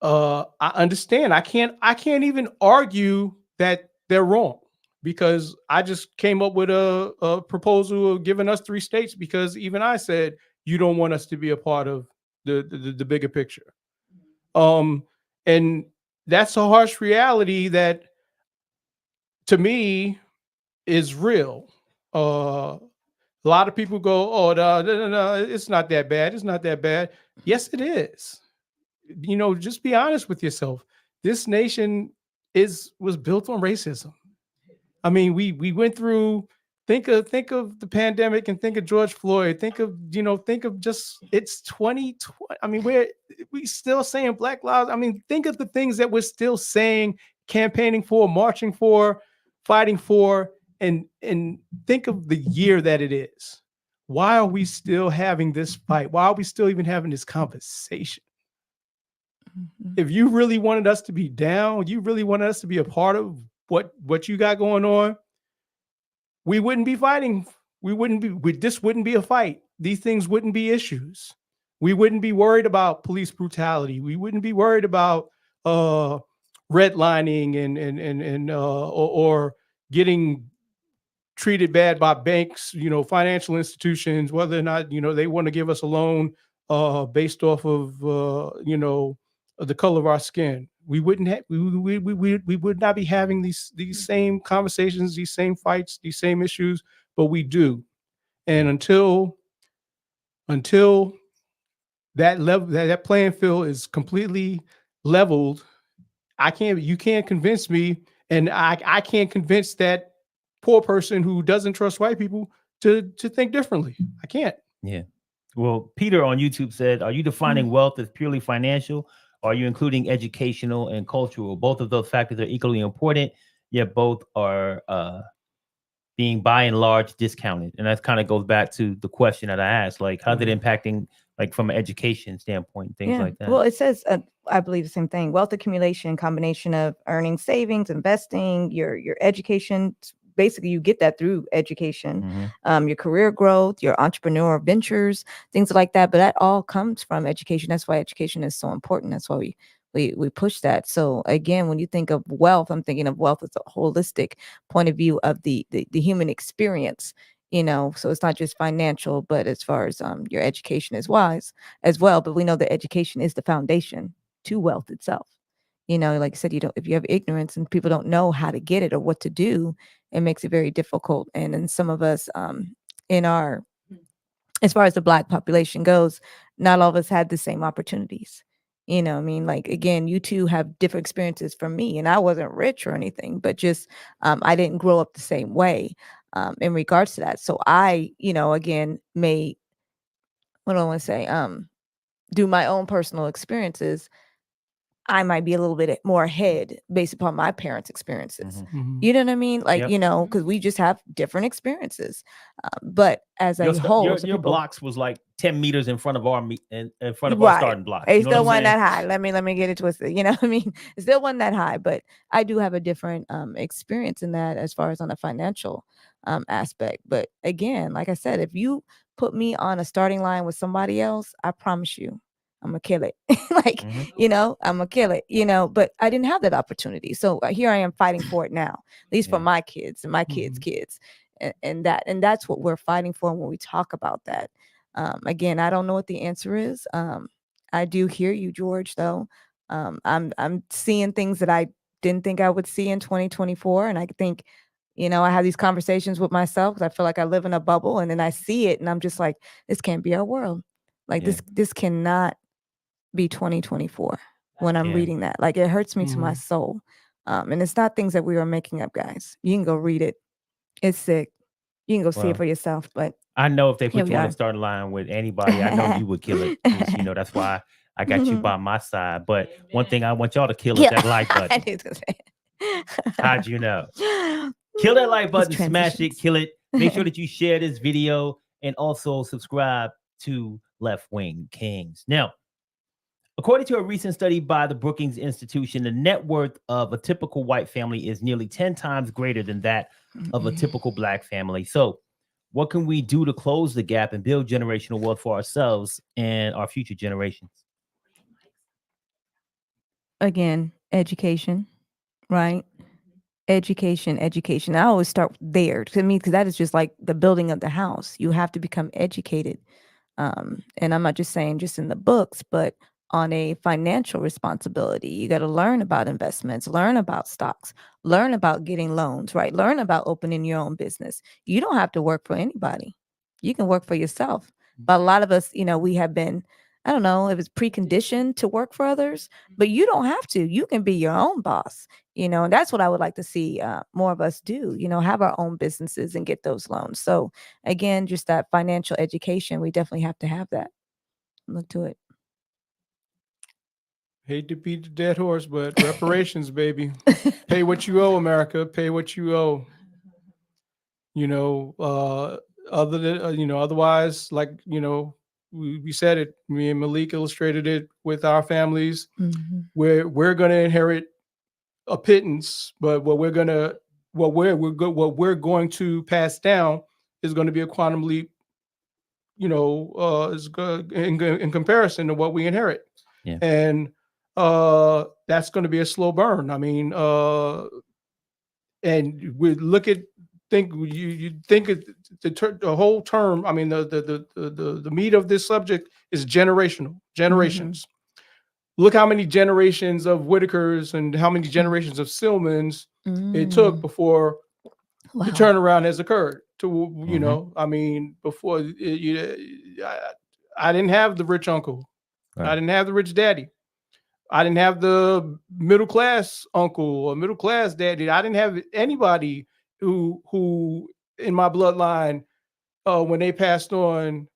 I understand. I can't even argue that they're wrong. because I just came up with a proposal of giving us 3 states because even I said you don't want us to be a part of the bigger picture. And that's a harsh reality that to me is real. A lot of people go, oh, no, it's not that bad. It's not that bad. Yes, it is. Just be honest with yourself. This nation was built on racism. I mean, we went through. Think of the pandemic and think of George Floyd. Think of just it's 2020. I mean, we still saying Black Lives. I mean, think of the things that we're still saying, campaigning for, marching for, fighting for, and think of the year that it is. Why are we still having this fight? Why are we still even having this conversation? If you really wanted us to be down, you really wanted us to be a part of what you got going on, we wouldn't be fighting. This wouldn't be a fight. These things wouldn't be issues. We wouldn't be worried about police brutality. We wouldn't be worried about redlining or getting treated bad by banks, financial institutions, whether or not, they want to give us a loan based off of, the color of our skin. We wouldn't have, we would not be having these same conversations, these same fights, these same issues, but we do. And until that level, that playing field is completely leveled, you can't convince me, and I can't convince that poor person who doesn't trust white people to think differently. I can't. Yeah. Well, Peter on YouTube said, are you defining wealth as purely financial? Or are you including educational and cultural? Both of those factors are equally important, yet both are being by and large discounted. And that kind of goes back to the question that I asked, like, how's it impacting, like, from an education standpoint, things like that? Well, it says, I believe the same thing. Wealth accumulation, combination of earning, savings, investing, your education. Basically, you get that through education, your career growth, your entrepreneur ventures, things like that. But that all comes from education. That's why education is so important. That's why we push that. So again, when you think of wealth, I'm thinking of wealth as a holistic point of view of the human experience. So it's not just financial, but as far as your education is wise as well. But we know that education is the foundation to wealth itself. Like I said, if you have ignorance and people don't know how to get it or what to do, it makes it very difficult. And then some of us as far as the Black population goes, not all of us had the same opportunities. I mean, like, again, you two have different experiences from me, and I wasn't rich or anything, but just I didn't grow up the same way in regards to that. So I, again, what do I want to say? Do my own personal experiences. I might be a little bit more ahead based upon my parents' experiences. You know what I mean? Like, because we just have different experiences. But as a whole, your blocks was like 10 meters in front of our starting block. It still wasn't that high. Let me get it twisted. You know what I mean? It still wasn't that high, but I do have a different experience in that as far as on a financial aspect. But again, like I said, if you put me on a starting line with somebody else, I promise you, I'm gonna kill it. I'm gonna kill it, but I didn't have that opportunity. So here I am fighting for it now, at least for my kids and my kids' kids. And that's what we're fighting for when we talk about that. Again, I don't know what the answer is. I do hear you, George, though. I'm seeing things that I didn't think I would see in 2024. And I think, I have these conversations with myself because I feel like I live in a bubble, and then I see it and I'm just like, this can't be our world. Like this cannot be 2024 when I'm reading that. Like, it hurts me to my soul. And it's not things that we are making up, guys. You can go read it. It's sick. You can go see it for yourself. But I know if they put you on the starting line with anybody, I know you would kill it. That's why I got you by my side. But one thing I want y'all to kill is that like button. How'd you know? Kill that like button, smash it, kill it. Make sure that you share this video and also subscribe to Left-Wing Kingz. Now, according to a recent study by the Brookings Institution, the net worth of a typical white family is nearly 10 times greater than that of a typical Black family. So what can we do to close the gap and build generational wealth for ourselves and our future generations? Again, education, right? Education. I always start there to me because that is just like the building of the house. You have to become educated. And I'm not just saying just in the books, but on a financial responsibility. You got to learn about investments, learn about stocks, learn about getting loans, right? Learn about opening your own business. You don't have to work for anybody. You can work for yourself. But a lot of us, we have been, I don't know, it was preconditioned to work for others, but you don't have to. You can be your own boss, and that's what I would like to see more of us do, have our own businesses and get those loans. So again, just that financial education, we definitely have to have that. Look to it. Hate to beat the dead horse, but reparations, baby. Pay what you owe, America. Pay what you owe. Other than otherwise, like we said it. Me and Malik illustrated it with our families. Mm-hmm. We're going to inherit a pittance, but what we're going to pass down is going to be a quantum leap. Is good in comparison to what we inherit. Yeah. And that's going to be a slow burn. I mean, and we think the whole term. I mean, the meat of this subject is generational. Generations. Mm-hmm. Look how many generations of Whitakers and how many generations of Silmans it took before the turnaround has occurred. I mean, before I didn't have the rich uncle. Right. I didn't have the rich daddy. I didn't have the middle class uncle or middle class daddy. I didn't have anybody who in my bloodline, when they passed on,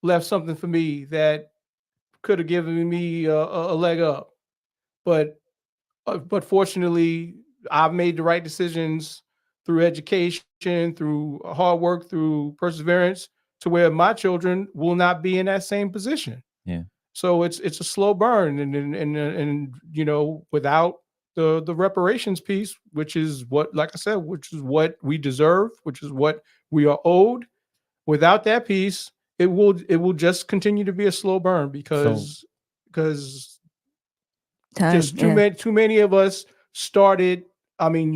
left something for me that could have given me a leg up. But fortunately, I've made the right decisions through education, through hard work, through perseverance, to where my children will not be in that same position. Yeah. So it's a slow burn, and without the reparations piece, which is what, like I said, which is what we deserve, which is what we are owed. Without that piece, it will just continue to be a slow burn because just too many of us started. I mean,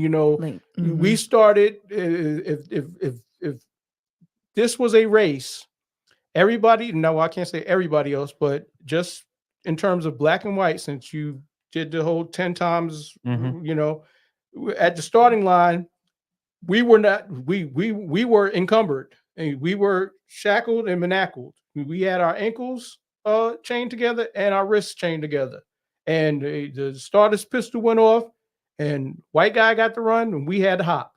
we started. If this was a race, everybody. No, I can't say everybody else, but just in terms of black and white, since you did the whole 10 times, at the starting line, we were not. We were encumbered, and we were shackled and manacled. We had our ankles chained together and our wrists chained together. And the starter's pistol went off, and white guy got to run, and we had to hop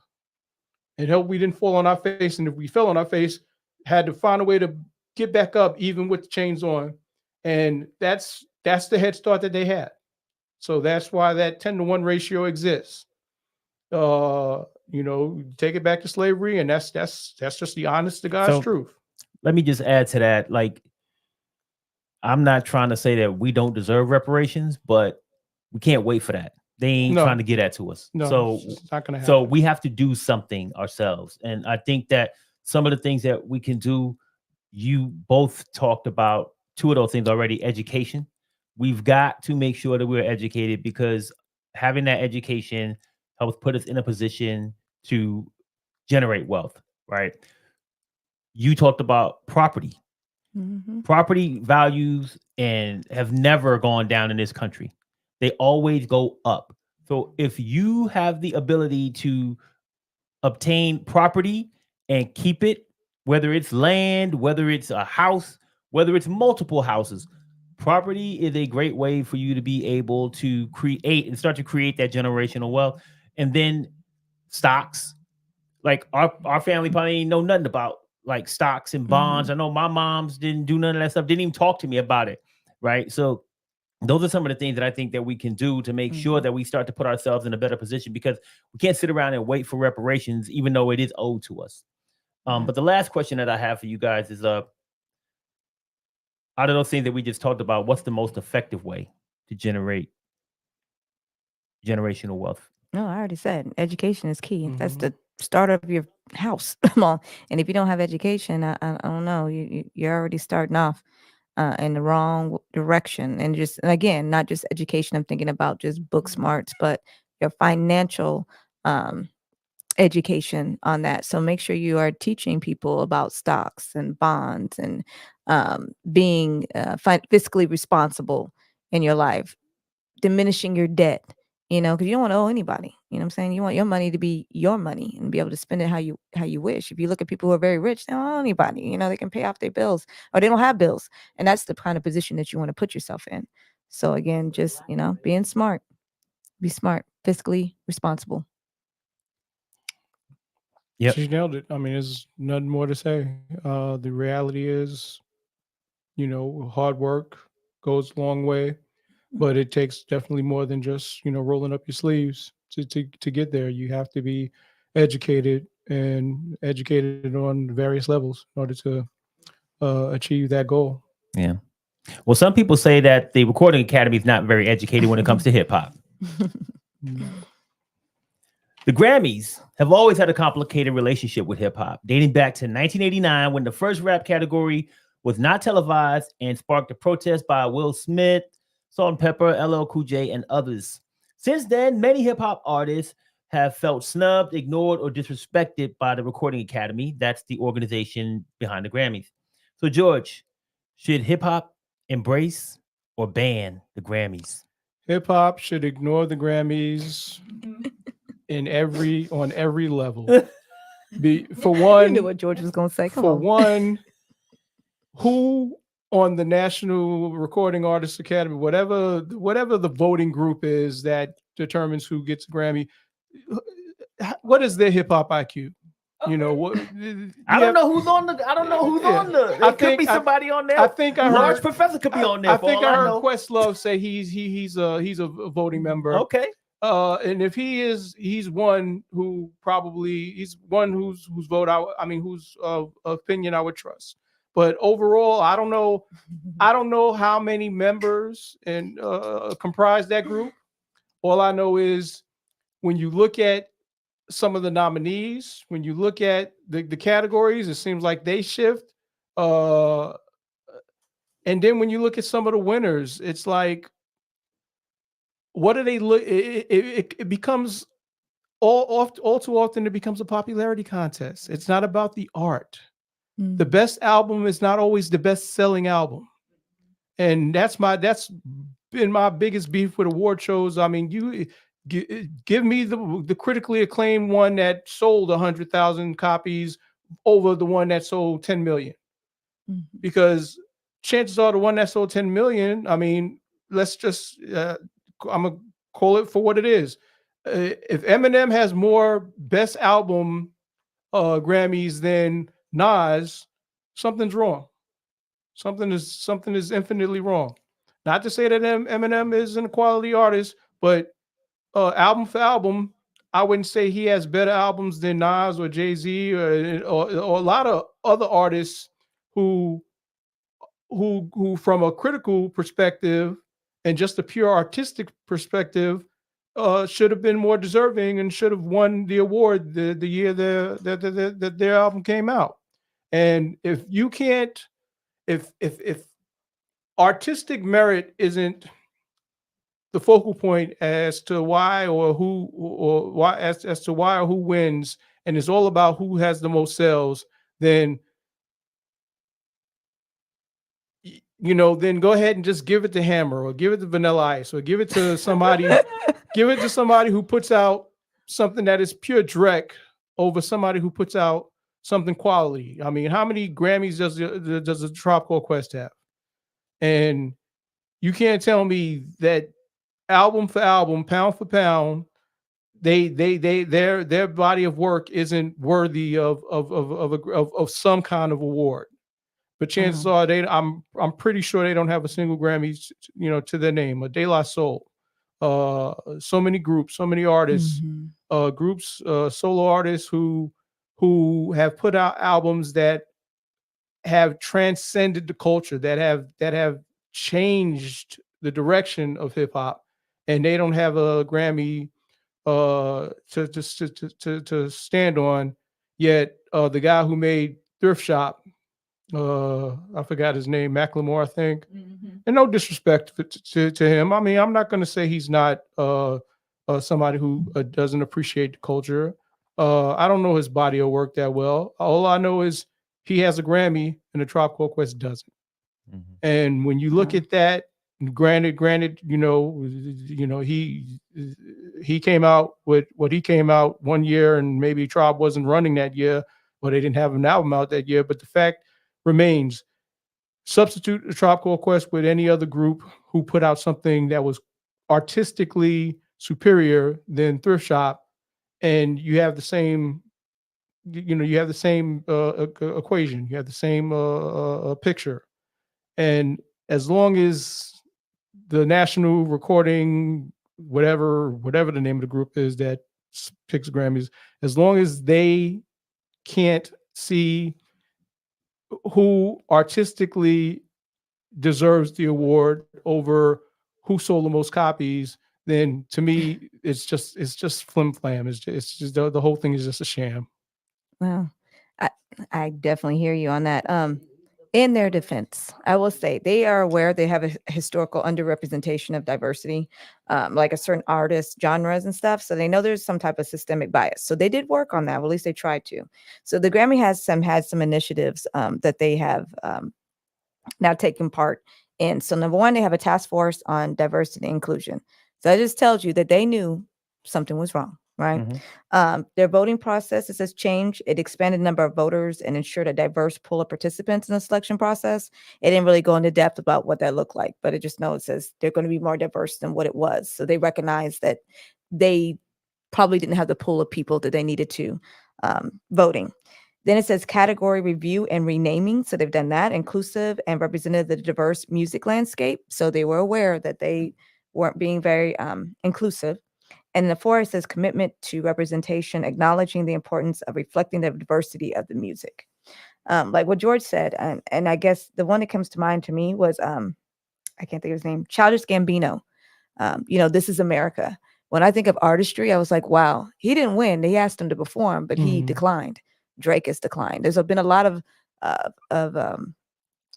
and hope we didn't fall on our face. And if we fell on our face, had to find a way to get back up, even with the chains on. And that's the head start that they had. So that's why that 10-to-1 ratio exists. Take it back to slavery, and that's just the honest to God's truth. Let me just add to that, like, I'm not trying to say that we don't deserve reparations, but we can't wait for that. They ain't trying to get that to us. No, so it's not gonna happen. So we have to do something ourselves. And I think that some of the things that we can do, you both talked about two of those things already. Education. We've got to make sure that we're educated, because having that education helps put us in a position to generate wealth, right? You talked about property. Mm-hmm. Property values and have never gone down in this country. They always go up. So if you have the ability to obtain property and keep it, whether it's land, whether it's a house, whether it's multiple houses, property is a great way for you to be able to create and start to create that generational wealth. And then stocks, like our family probably ain't know nothing about like stocks and bonds. Mm-hmm. I know my moms didn't do none of that stuff, didn't even talk to me about it. Right. So those are some of the things that I think that we can do to make sure that we start to put ourselves in a better position, because we can't sit around and wait for reparations, even though it is owed to us. But the last question that I have for you guys is, out of those things that we just talked about, what's the most effective way to generate generational wealth? No, I already said education is key. Mm-hmm. That's the start of your house. And if you don't have education, I don't know, you're already starting off in the wrong direction. And again, not just education. I'm thinking about just book smarts, but your financial education on that. So make sure you are teaching people about stocks and bonds and being fiscally responsible in your life, diminishing your debt, because you don't want to owe anybody. You know what I'm saying? You want your money to be your money and be able to spend it how you wish. If you look at people who are very rich, they don't owe anybody. They can pay off their bills or they don't have bills. And that's the kind of position that you want to put yourself in. So again, just, being smart, be smart, fiscally responsible. Yep. She nailed it. I mean, there's nothing more to say. The reality is, hard work goes a long way, but it takes definitely more than just, rolling up your sleeves to get there. You have to be educated on various levels in order to achieve that goal. Yeah. Well, some people say that the Recording Academy is not very educated when it comes to hip hop. The Grammys have always had a complicated relationship with hip hop, dating back to 1989 when the first rap category was not televised and sparked a protest by Will Smith, Salt-N-Pepa, LL Cool J, and others. Since then, many hip hop artists have felt snubbed, ignored, or disrespected by the Recording Academy. That's the organization behind the Grammys. So, George, should hip hop embrace or ban the Grammys? Hip hop should ignore the Grammys on every level. For one, you knew what George was going to say. One, who on the National Recording Artists Academy, whatever the voting group is that determines who gets a Grammy, what is their hip hop IQ? What? I don't know who's on the. There could be somebody on there. I think I Large heard Professor could be on there. I think I heard Questlove say he's a voting member. Okay. And if he's one who's vote whose opinion I would trust. But overall, I don't know how many members and comprise that group. All I know is when you look at some of the nominees, when you look at the categories, it seems like they shift. And then when you look at some of the winners, it's like, what do they look? It becomes all too often. It becomes a popularity contest. It's not about the art. Mm-hmm. The best album is not always the best selling album, and that's been my biggest beef with award shows. I mean, you give me the critically acclaimed one that sold 100,000 copies over the one that sold 10 million, because chances are the one that sold 10 million. I mean, let's just. I'm gonna call it for what it is. If Eminem has more best album Grammys than Nas, something's wrong. Something is infinitely wrong. Not to say that Eminem isn't a quality artist, but album for album, I wouldn't say he has better albums than Nas or Jay-Z or a lot of other artists who from a critical perspective and just a pure artistic perspective, should have been more deserving and should have won the award the year that their album came out. And if you can't, if artistic merit isn't the focal point as to why or who or why as to why or who wins, and it's all about who has the most sales, then then go ahead and just give it to Hammer or give it to Vanilla Ice or give it to somebody, who puts out something that is pure dreck over somebody who puts out something quality. I mean, how many Grammys does a Tribe Called Quest have? And you can't tell me that album for album, pound for pound, their body of work isn't worthy of some kind of award. But chances are I'm pretty sure they don't have a single Grammy, to their name. A De La Soul, so many groups, so many artists, solo artists who have put out albums that have transcended the culture, that have changed the direction of hip hop, and they don't have a Grammy to stand on. Yet the guy who made Thrift Shop, I forgot his name, Macklemore, I think. And no disrespect to him. I mean, I'm not going to say he's not a somebody who doesn't appreciate the culture. I don't know his body of work that well. All I know is he has a Grammy and the Tribe Called Quest doesn't. Mm-hmm. And when you look at that, granted, he came out with what he came out one year, and maybe Tribe wasn't running that year, or they didn't have an album out that year. But the fact remains, substitute the Tribe Called Quest with any other group who put out something that was artistically superior than Thrift Shop, and you have the same, equation, you have the same picture. And as long as the National Recording, whatever the name of the group is that picks Grammys, as long as they can't see who artistically deserves the award over who sold the most copies, then to me, it's just flim flam. It's just the whole thing is just a sham. Well, I definitely hear you on that. In their defense, I will say they are aware they have a historical underrepresentation of diversity, like a certain artist genres and stuff. So they know there's some type of systemic bias. So they did work on that. Well, at least they tried to. So the Grammy had some initiatives that they have now taken part in. So number one, they have a task force on diversity and inclusion. So that just tells you that they knew something was wrong. Right. Mm-hmm. Their voting process, it says change. It expanded the number of voters and ensured a diverse pool of participants in the selection process. It didn't really go into depth about what that looked like, but it just knows it says they're going to be more diverse than what it was. So they recognize that they probably didn't have the pool of people that they needed to voting. Then it says category review and renaming. So they've done that, inclusive and represented the diverse music landscape. So they were aware that they weren't being very inclusive. And the four says commitment to representation, acknowledging the importance of reflecting the diversity of the music. Like what George said, and I guess the one that comes to mind to me was, I can't think of his name, Childish Gambino. This is America. When I think of artistry, I was like, wow, he didn't win. They asked him to perform, but he declined. Drake has declined. There's been a lot of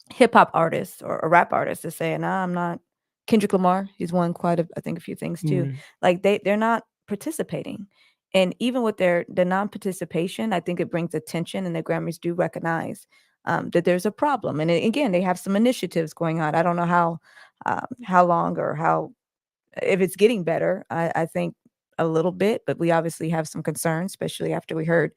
hip hop artists or rap artists that say, nah, I'm not. Kendrick Lamar, he's won I think a few things too. Like they're not participating. And even with the non-participation, I think it brings attention, and the Grammys do recognize that there's a problem. And again, they have some initiatives going on. I don't know how long or if it's getting better. I think a little bit, but we obviously have some concerns, especially after we heard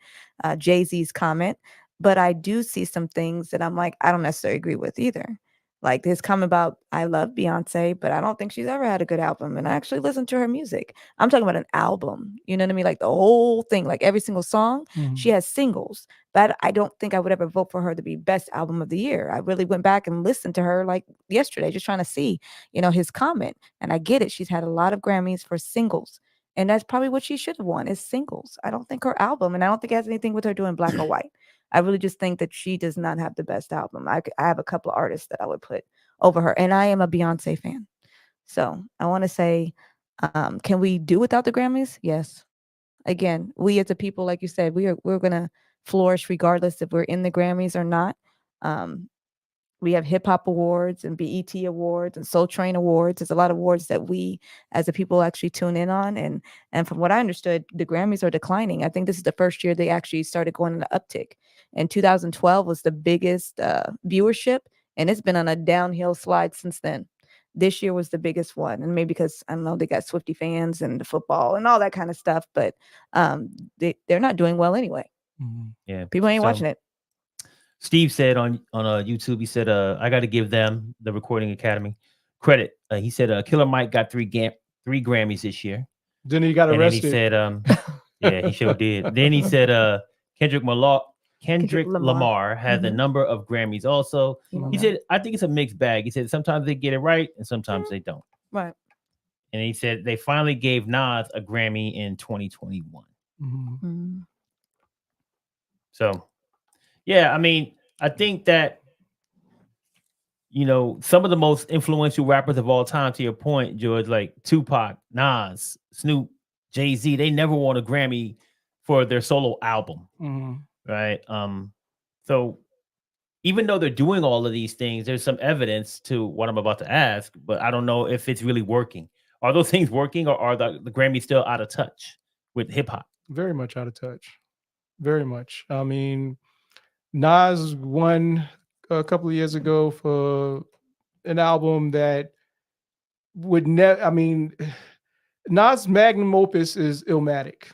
Jay-Z's comment. But I do see some things that I'm like, I don't necessarily agree with either. Like his comment about, I love Beyonce, but I don't think she's ever had a good album. And I actually listen to her music. I'm talking about an album. You know what I mean? Like the whole thing, like every single song. She has singles, but I don't think I would ever vote for her to be best album of the year. I really went back and listened to her like yesterday, just trying to see, his comment. And I get it. She's had a lot of Grammys for singles. And that's probably what she should have won, is singles. I don't think her album, and I don't think it has anything with her doing black or white. I really just think that she does not have the best album. I have a couple of artists that I would put over her, and I am a Beyonce fan. So I want to say, can we do without the Grammys? Yes. Again, we as a people, like you said, we're going to flourish regardless if we're in the Grammys or not. We have hip hop awards and BET awards and Soul Train awards. There's a lot of awards that we as a people actually tune in on. And from what I understood, the Grammys are declining. I think this is the first year they actually started going on an uptick. And 2012 was the biggest viewership, and it's been on a downhill slide since then. This year was the biggest one. And maybe because, I don't know, they got Swiftie fans and the football and all that kind of stuff, but they're not doing well anyway. Yeah, people ain't watching it. Steve said on YouTube, he said, I got to give them, the Recording Academy, credit. He said, Killer Mike got three Grammys this year. Then he got arrested. And then he said, yeah, he sure did. Then he said, Kendrick Lamar had a number of Grammys also. He said, I think it's a mixed bag. He said, sometimes they get it right and sometimes they don't. Right. And he said they finally gave Nas a Grammy in 2021. So, yeah, I mean, I think that, some of the most influential rappers of all time, to your point, George, like Tupac, Nas, Snoop, Jay-Z, they never won a Grammy for their solo album. Right. So even though they're doing all of these things, there's some evidence to what I'm about to ask, but I don't know if it's really working. Are those things working, or are the Grammys still out of touch with hip hop? Very much out of touch. Very much. I mean, Nas won a couple of years ago for an album that would never. I mean, Nas' magnum opus is Illmatic.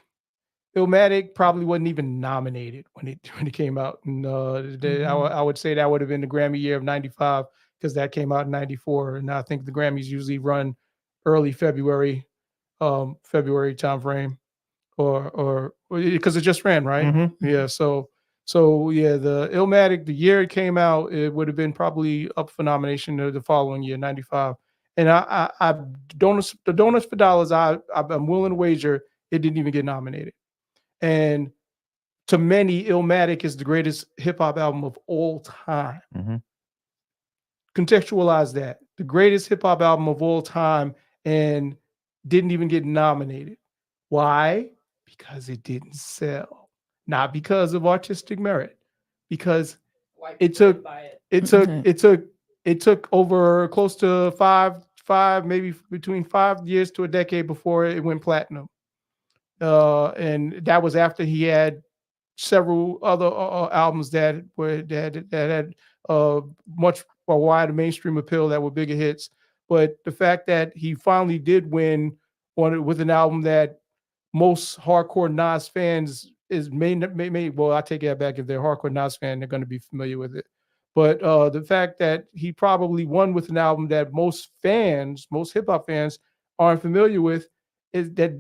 Illmatic probably wasn't even nominated when it came out, and I would say that would have been the Grammy year of '95 because that came out in '94, and I think the Grammys usually run early February, February timeframe, or because it just ran, right? Mm-hmm. Yeah, so yeah, the Illmatic, the year it came out, it would have been probably up for nomination the following year, '95. And I donuts for dollars, I'm willing to wager it didn't even get nominated. And to many, Illmatic is the greatest hip hop album of all time. Mm-hmm. Contextualize that. The greatest hip hop album of all time, and didn't even get nominated. Why? Because it didn't sell. Not because of artistic merit. Because it took over close to five, maybe between 5 years to a decade before it went platinum. And that was after he had several other albums that had much a wider mainstream appeal that were bigger hits. But the fact that he finally did win with an album that most hardcore Nas fans well, I take that back. If they're a hardcore Nas fan, they're going to be familiar with it. But the fact that he probably won with an album that most hip hop fans aren't familiar with, is that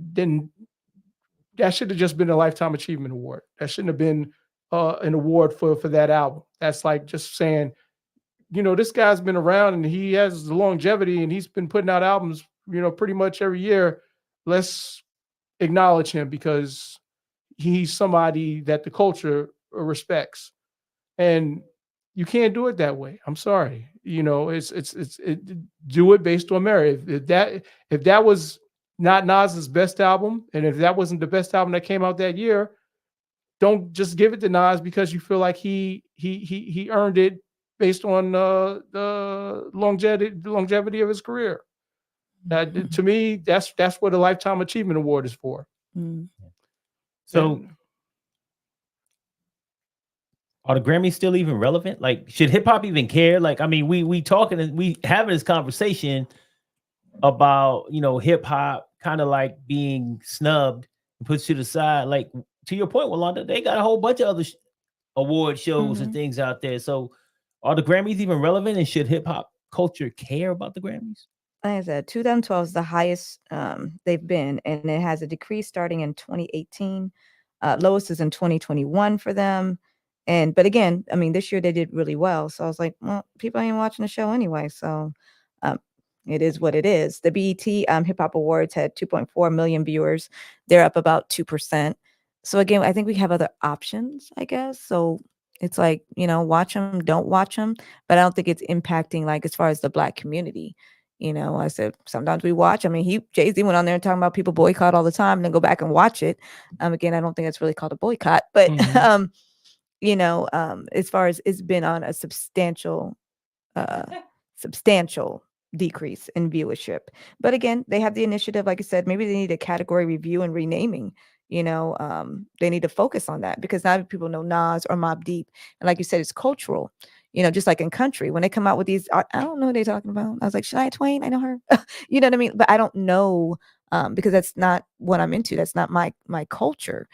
should have just been a Lifetime Achievement Award. That shouldn't have been an award for that album. That's like just saying, this guy's been around and he has the longevity and he's been putting out albums, pretty much every year. Let's acknowledge him because he's somebody that the culture respects. And you can't do it that way. I'm sorry. Do it based on merit. If that was not Nas's best album, and if that wasn't the best album that came out that year, don't just give it to Nas because you feel like he earned it based on the longevity of his career. To me, that's what a Lifetime Achievement Award is for. So, are the Grammys still even relevant? Like, should hip hop even care? Like, I mean, we talking and we having this conversation about hip hop kind of like being snubbed and put to the side. Like, to your point, Walanda, they got a whole bunch of other award shows and things out there. So, are the Grammys even relevant? And should hip hop culture care about the Grammys? Like I said, 2012 is the highest they've been, and it has a decrease starting in 2018. Lowest is in 2021 for them. But again, I mean, this year they did really well. So I was like, well, people ain't watching the show anyway. So it is what it is. The BET Hip Hop Awards had 2.4 million viewers. They're up about 2%. So again, I think we have other options, I guess. So it's like, watch them, don't watch them. But I don't think it's impacting, like, as far as the Black community. I said, sometimes we watch. I mean, Jay-Z went on there and talking about people boycott all the time and then go back and watch it. Again, I don't think it's really called a boycott, but, as far as it's been on a substantial decrease in viewership. But again, they have the initiative, like I said, maybe they need a category review and renaming. They need to focus on that because now people know Nas or Mobb Deep. And like you said, it's cultural. Just like in country, when they come out with these, I don't know what they're talking about. I was like, Shania Twain, I know her. You know what I mean? But I don't know because that's not what I'm into. That's not my culture.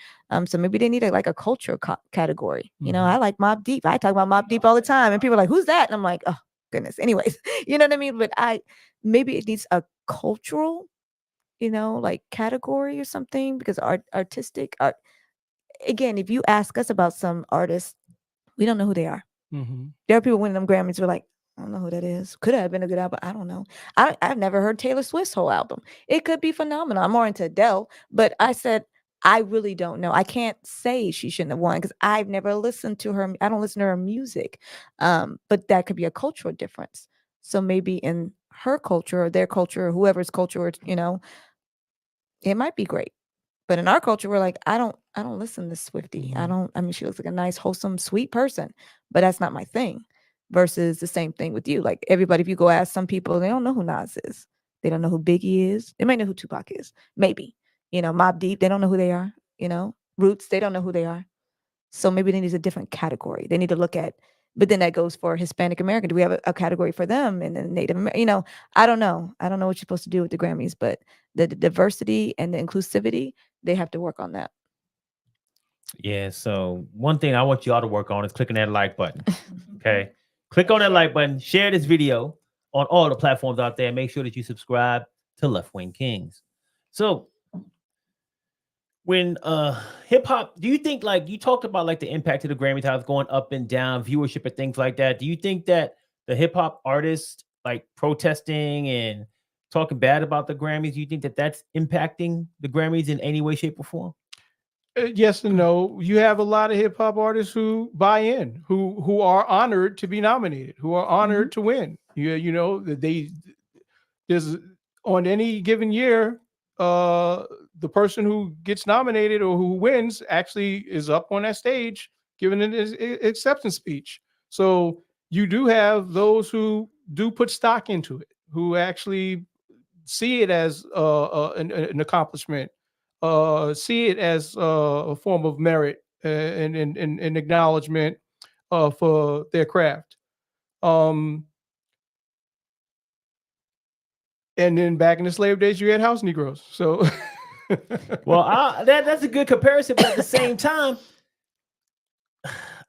So maybe they need a culture category. I like Mobb Deep. I talk about Mobb Deep all the time. And people are like, who's that? And I'm like, oh, goodness. Anyways, you know what I mean? But maybe it needs a cultural, category or something because artistic. Again, if you ask us about some artists, we don't know who they are. There are people winning them Grammys. We're like, I don't know who that is. Could have been a good album. I don't know. I've never heard Taylor Swift's whole album. It could be phenomenal. I'm more into Adele, but I said I really don't know. I can't say she shouldn't have won because I've never listened to her. I don't listen to her music. But that could be a cultural difference. So maybe in her culture or their culture or whoever's culture, it might be great. But in our culture, we're like, I don't listen to Swiftie. I mean, she looks like a nice, wholesome, sweet person, but that's not my thing. Versus the same thing with you. Like everybody, if you go ask some people, they don't know who Nas is. They don't know who Biggie is. They might know who Tupac is. Maybe. Mobb Deep, they don't know who they are. Roots, they don't know who they are. So maybe they need a different category. They need to look at, but then that goes for Hispanic American. Do we have a category for them? And then Native American, I don't know. I don't know what you're supposed to do with the Grammys, but the diversity and the inclusivity, they have to work on that. Yeah. So one thing I want y'all to work on is clicking that like button. Okay. Click on that like button, share this video on all the platforms out there. Make sure that you subscribe to Left-Wing Kingz. So when hip hop, do you think, like you talked about like the impact of the Grammys, how it's going up and down, viewership and things like that? Do you think that the hip hop artists like protesting and talking bad about the Grammys, do you think that that's impacting the Grammys in any way, shape, or form? Yes and no. You have a lot of hip hop artists who buy in, who are honored to be nominated, who are honored to win. There's on any given year, the person who gets nominated or who wins actually is up on that stage giving an acceptance speech. So you do have those who do put stock into it, who actually see it as an accomplishment, see it as a form of merit and acknowledgement for their craft. And then back in the slave days, you had house Negroes. So, well, that's a good comparison, but at the same time,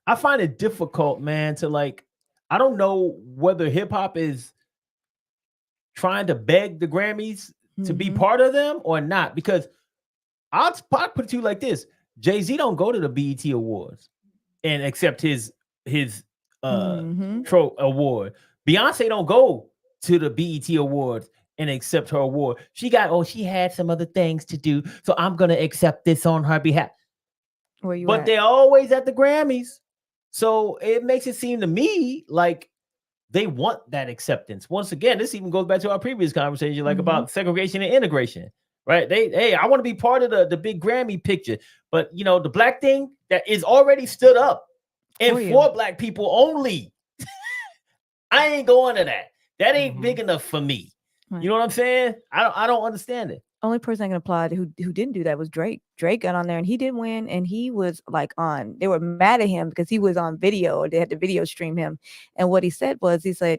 I find it difficult, man, to like, I don't know whether hip hop is trying to beg the Grammys to be part of them or not, because I'll put it to you like this: Jay-Z don't go to the BET Awards and accept his award. Beyonce don't go to the BET Awards and accept her award. She had some other things to do, so I'm gonna accept this on her behalf. But they're always at the Grammys, so it makes it seem to me like they want that acceptance. Once again, this even goes back to our previous conversation, like about segregation and integration, right? I want to be part of the big Grammy picture, but the black thing that is already stood up and for black people only. I ain't going to that. That ain't big enough for me. Right. You know what I'm saying? I don't understand it. Only person I can applaud who didn't do that was Drake. Drake got on there and he did win, and he was like they were mad at him because he was on video, or they had to video stream him. And what he said, to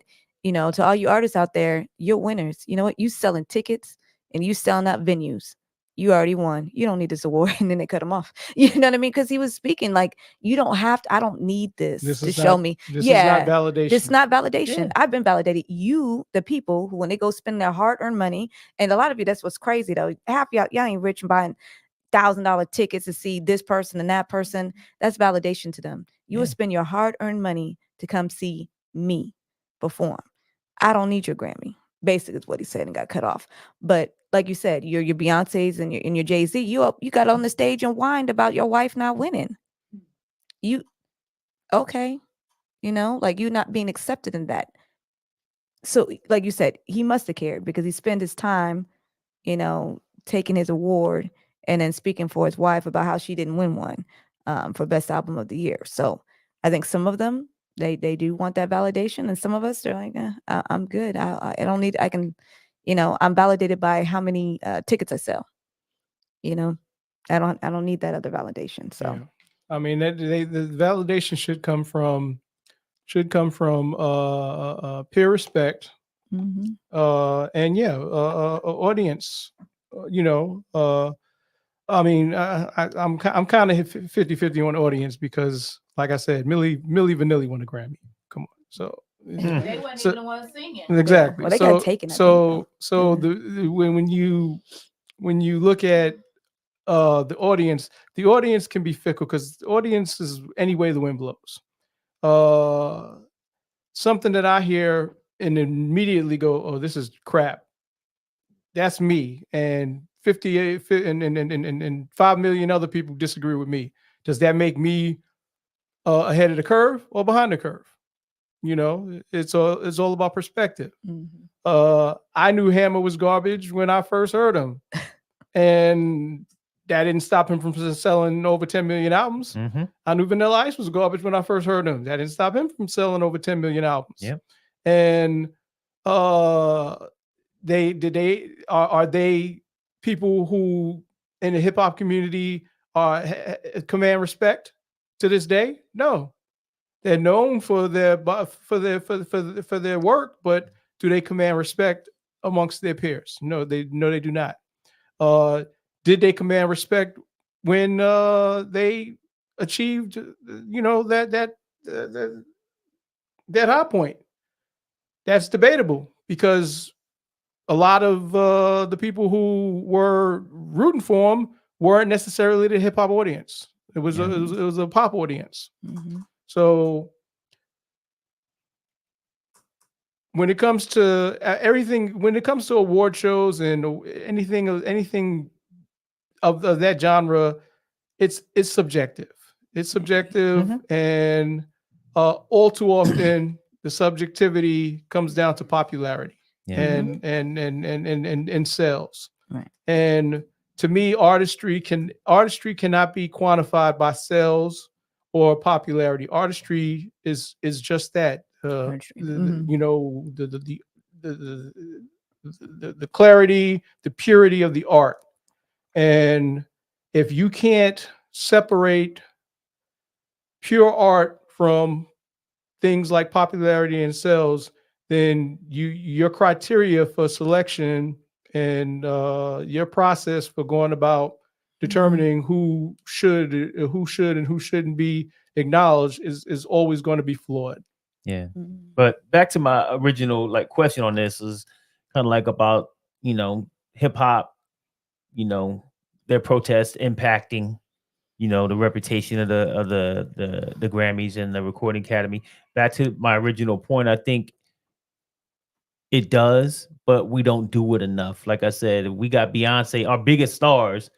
all you artists out there, you're winners. You know what? You selling tickets and you selling out venues. You already won. You don't need this award. And then they cut him off. You know what I mean? Because he was speaking like, you don't have to, I don't need this to show me. This is not validation. It's not validation. Yeah. I've been validated. You, the people who, when they go spend their hard-earned money, and a lot of you, that's what's crazy though. Half y'all ain't rich and buying $1,000 tickets to see this person and that person. That's validation to them. You will spend your hard-earned money to come see me perform. I don't need your Grammy. Basically is what he said, and got cut off. But like you said, your Beyonce's and your Jay-Z, you got on the stage and whined about your wife not winning. Like you're not being accepted in that. So like you said, he must have cared, because he spent his time, taking his award and then speaking for his wife about how she didn't win one for Best Album of the Year. So I think some of them, they do want that validation, and some of us, they're like, I'm good. I don't need. I can, I'm validated by how many tickets I sell. I don't need that other validation. So, yeah. I mean, the validation should come from peer respect, and audience. I mean, I'm kind of 50-50 on audience, because, like I said, Milli Vanilli won a Grammy. Come on, so they weren't even the ones singing. Exactly. Well, they got taken. When you look at the audience can be fickle, because the audience is any way the wind blows. Something that I hear and immediately go, oh, this is crap. That's me, and 58 and 5 million other people disagree with me. Does that make me ahead of the curve or behind the curve? It's all about perspective. I knew Hammer was garbage when I first heard him, and that didn't stop him from selling over 10 million albums. I knew Vanilla Ice was garbage when I first heard him. That didn't stop him from selling over 10 million albums. Yep. And are they people who in the hip hop community command respect to this day? No, they're known for their work, but do they command respect amongst their peers? No, they do not. Did they command respect when they achieved, that high point? That's debatable because a lot of the people who were rooting for him weren't necessarily the hip hop audience. It was a pop audience. Mhm. So when it comes to everything, when it comes to award shows and anything of that genre, it's subjective. It's subjective, and all too often the subjectivity comes down to popularity and sales. Right. And to me, artistry cannot be quantified by sales or popularity. Artistry is just that. The clarity, the purity of the art. And if you can't separate pure art from things like popularity and sales, then your criteria for selection and your process for going about determining who should and who shouldn't be acknowledged is always going to be flawed. Yeah. But back to my original question on this is kind of about, hip hop, their protests impacting, the reputation of the Grammys and the Recording Academy. Back to my original point, I think it does, but we don't do it enough. Like I said, we got Beyonce, our biggest stars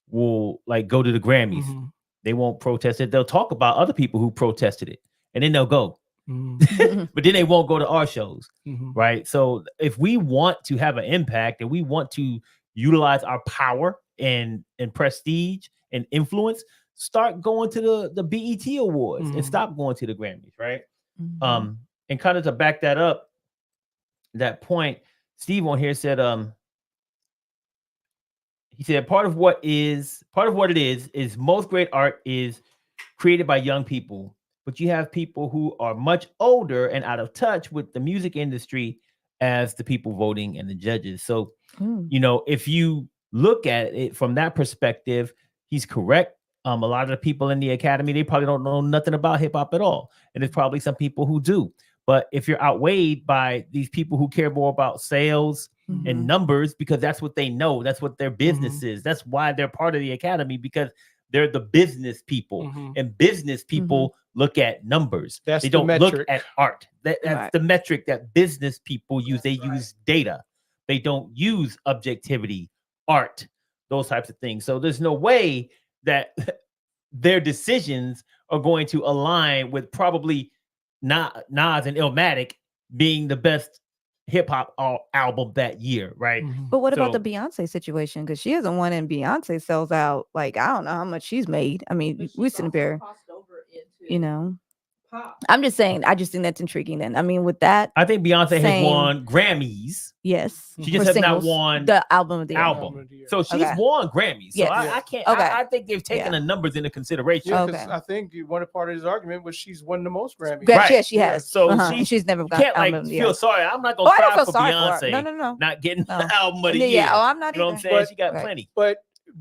will go to the Grammys. They won't protest it. They'll talk about other people who protested it, and then they'll go. But then they won't go to our shows, right? So if we want to have an impact and we want to utilize our power and prestige and influence, start going to the BET Awards and stop going to the Grammys, right? And kind of to back that up, that point, Steve on here said, he said part of what it is most great art is created by young people, but you have people who are much older and out of touch with the music industry as the people voting and the judges. So, if you look at it from that perspective, he's correct. A lot of the people in the academy, they probably don't know nothing about hip hop at all. And there's probably some people who do. But if you're outweighed by these people who care more about sales and numbers, because that's what they know, that's what their business is. That's why they're part of the academy, because they're the business people, and business people look at numbers. They don't look at art. That's the metric that business people use. They use data. They don't use objectivity, art, those types of things. So there's no way that their decisions are going to align with probably Nas and Illmatic being the best hip hop album that year, right? But what about the Beyonce situation? Because she hasn't won, and Beyonce sells out. I don't know how much she's made. I mean, we sit there, I'm just saying. I just think that's intriguing. Then, I mean, with that, I think Beyonce has won Grammys. Yes, she just has not won the album of the year. So she's won Grammys. So I can't. I think they've taken the numbers into consideration. Yeah, because I think one part of his argument was she's won the most Grammys. Right. Yeah, she has. So she's never got. Can't feel sorry. I'm not gonna cry for Beyonce. No. Not getting the album of the year. Yeah. Oh, I'm not. You know what I'm saying? She got plenty.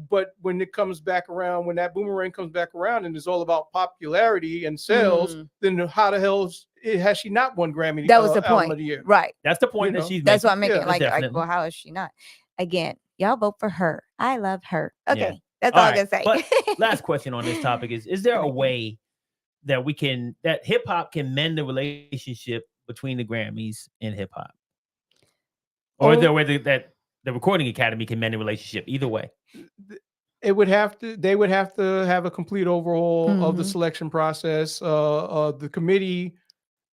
But when it comes back around, when that boomerang comes back around and it's all about popularity and sales, then how the hell has she not won Grammy? That was the point, of the year. Right? That's the point that she's. That's what I'm making. Well, how is she not? Again, y'all vote for her. I love her. Okay, that's all I can say. But last question on this topic is there a way that hip hop can mend the relationship between the Grammys and hip hop, or is there a way that the Recording Academy can mend the relationship? Either way. They would have to have a complete overhaul of the selection process. The committee,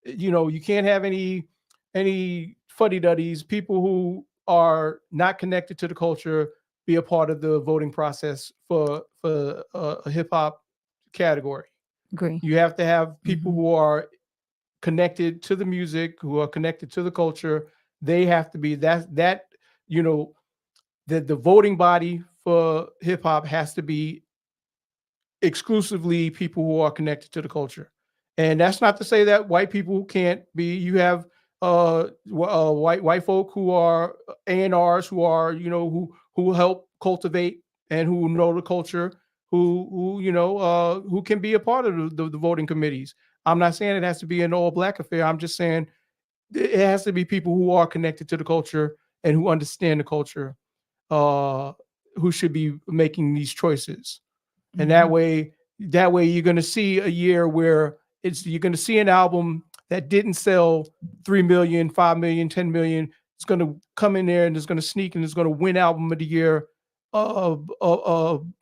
you can't have any fuddy-duddies, people who are not connected to the culture, be a part of the voting process for a hip hop category. Agree. You have to have people who are connected to the music, who are connected to the culture, they have to be that you know, the voting body for hip hop has to be exclusively people who are connected to the culture. And that's not to say that white people can't be. You have white folk who are A&Rs, who are, you know, who help cultivate and who know the culture, who you know, who can be a part of the voting committees. I'm not saying it has to be an all black affair. I'm just saying it has to be people who are connected to the culture and who understand the culture, who should be making these choices. And that way you're going to see a year where you're going to see an album that didn't sell 3 million, 5 million, 10 million. It's going to come in there and it's going to sneak and it's going to win album of the year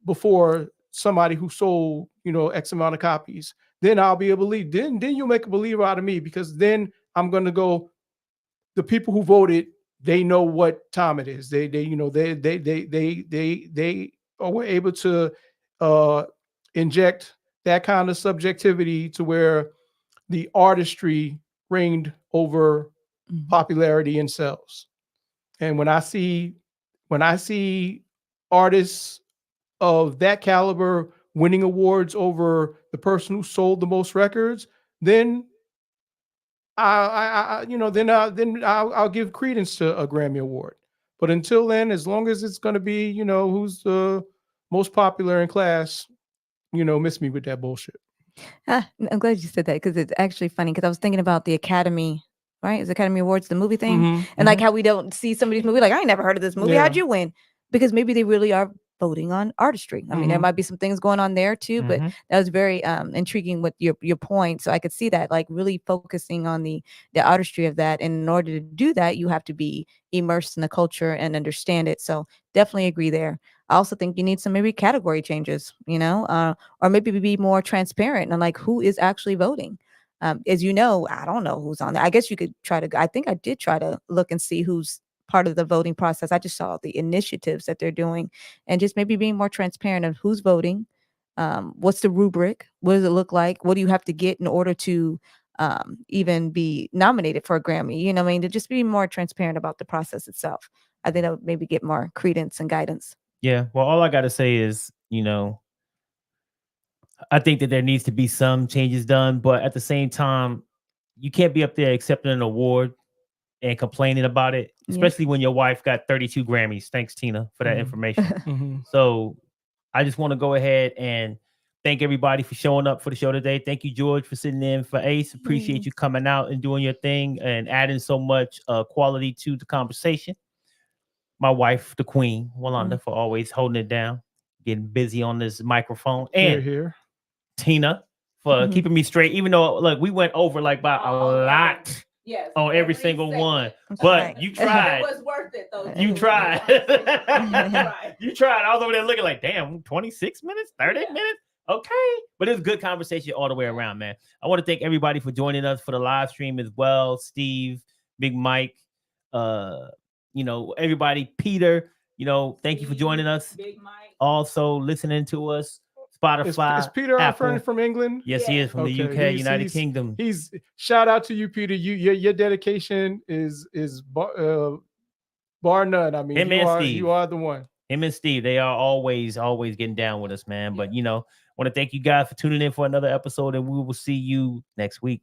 before somebody who sold, you know, X amount of copies. Then I'll be a believer. Then you'll make a believer out of me, because then I'm going to go, the people who voted, they know what time it is. They were able to inject that kind of subjectivity to where the artistry reigned over popularity and sales. And when I see artists of that caliber winning awards over the person who sold the most records, then I'll give credence to a Grammy Award. But until then, as long as it's going to be, you know, who's the most popular in class, you know, miss me with that bullshit. I'm glad you said that, because it's actually funny, because I was thinking about the Academy, right? Is Academy Awards the movie thing? And like how we don't see some of these movies, like, I ain't never heard of this movie. Yeah. How'd you win? Because maybe they really are voting on artistry. I mean, there might be some things going on there too, but that was very intriguing with your point. So I could see that, like, really focusing on the artistry of that. And in order to do that, you have to be immersed in the culture and understand it. So definitely agree there. I also think you need some maybe category changes, you know, or maybe be more transparent on like who is actually voting. As you know, I don't know who's on there. I guess you could try to, I think I did try to look and see who's part of the voting process. I just saw the initiatives that they're doing, and just maybe being more transparent of who's voting. What's the rubric? What does it look like? What do you have to get in order to even be nominated for a Grammy? You know what I mean? To just be more transparent about the process itself. I think that would maybe get more credence and guidance. Yeah. Well, all I got to say is, you know, I think that there needs to be some changes done, but at the same time, you can't be up there accepting an award and complaining about it, especially when your wife got 32 Grammys. Thanks, Tina, for that information. So I just want to go ahead and thank everybody for showing up for the show today. Thank you, George, for sitting in for Ace. Appreciate you coming out and doing your thing and adding so much quality to the conversation. My wife, the Queen, Walanda, for always holding it down, getting busy on this microphone. And here. Tina for keeping me straight, even though, look, we went over like by a lot. Yes, on every single one, but you tried. It was worth it though. You tried. You tried. I was over there looking like, damn, 26 minutes, 30 minutes. Okay. But it's good conversation all the way around, man. I want to thank everybody for joining us for the live stream as well. Steve, Big Mike, you know, everybody, Peter, you know, thank you for joining us. Big Mike. Also listening to us. Spotify. Is Peter our friend from England? Yes, he is from the UK, United Kingdom. He's shout out to you, Peter. Your dedication is bar none. I mean, you are the one. Him and Steve, they are always getting down with us, man. But you know, I want to thank you guys for tuning in for another episode, and we will see you next week.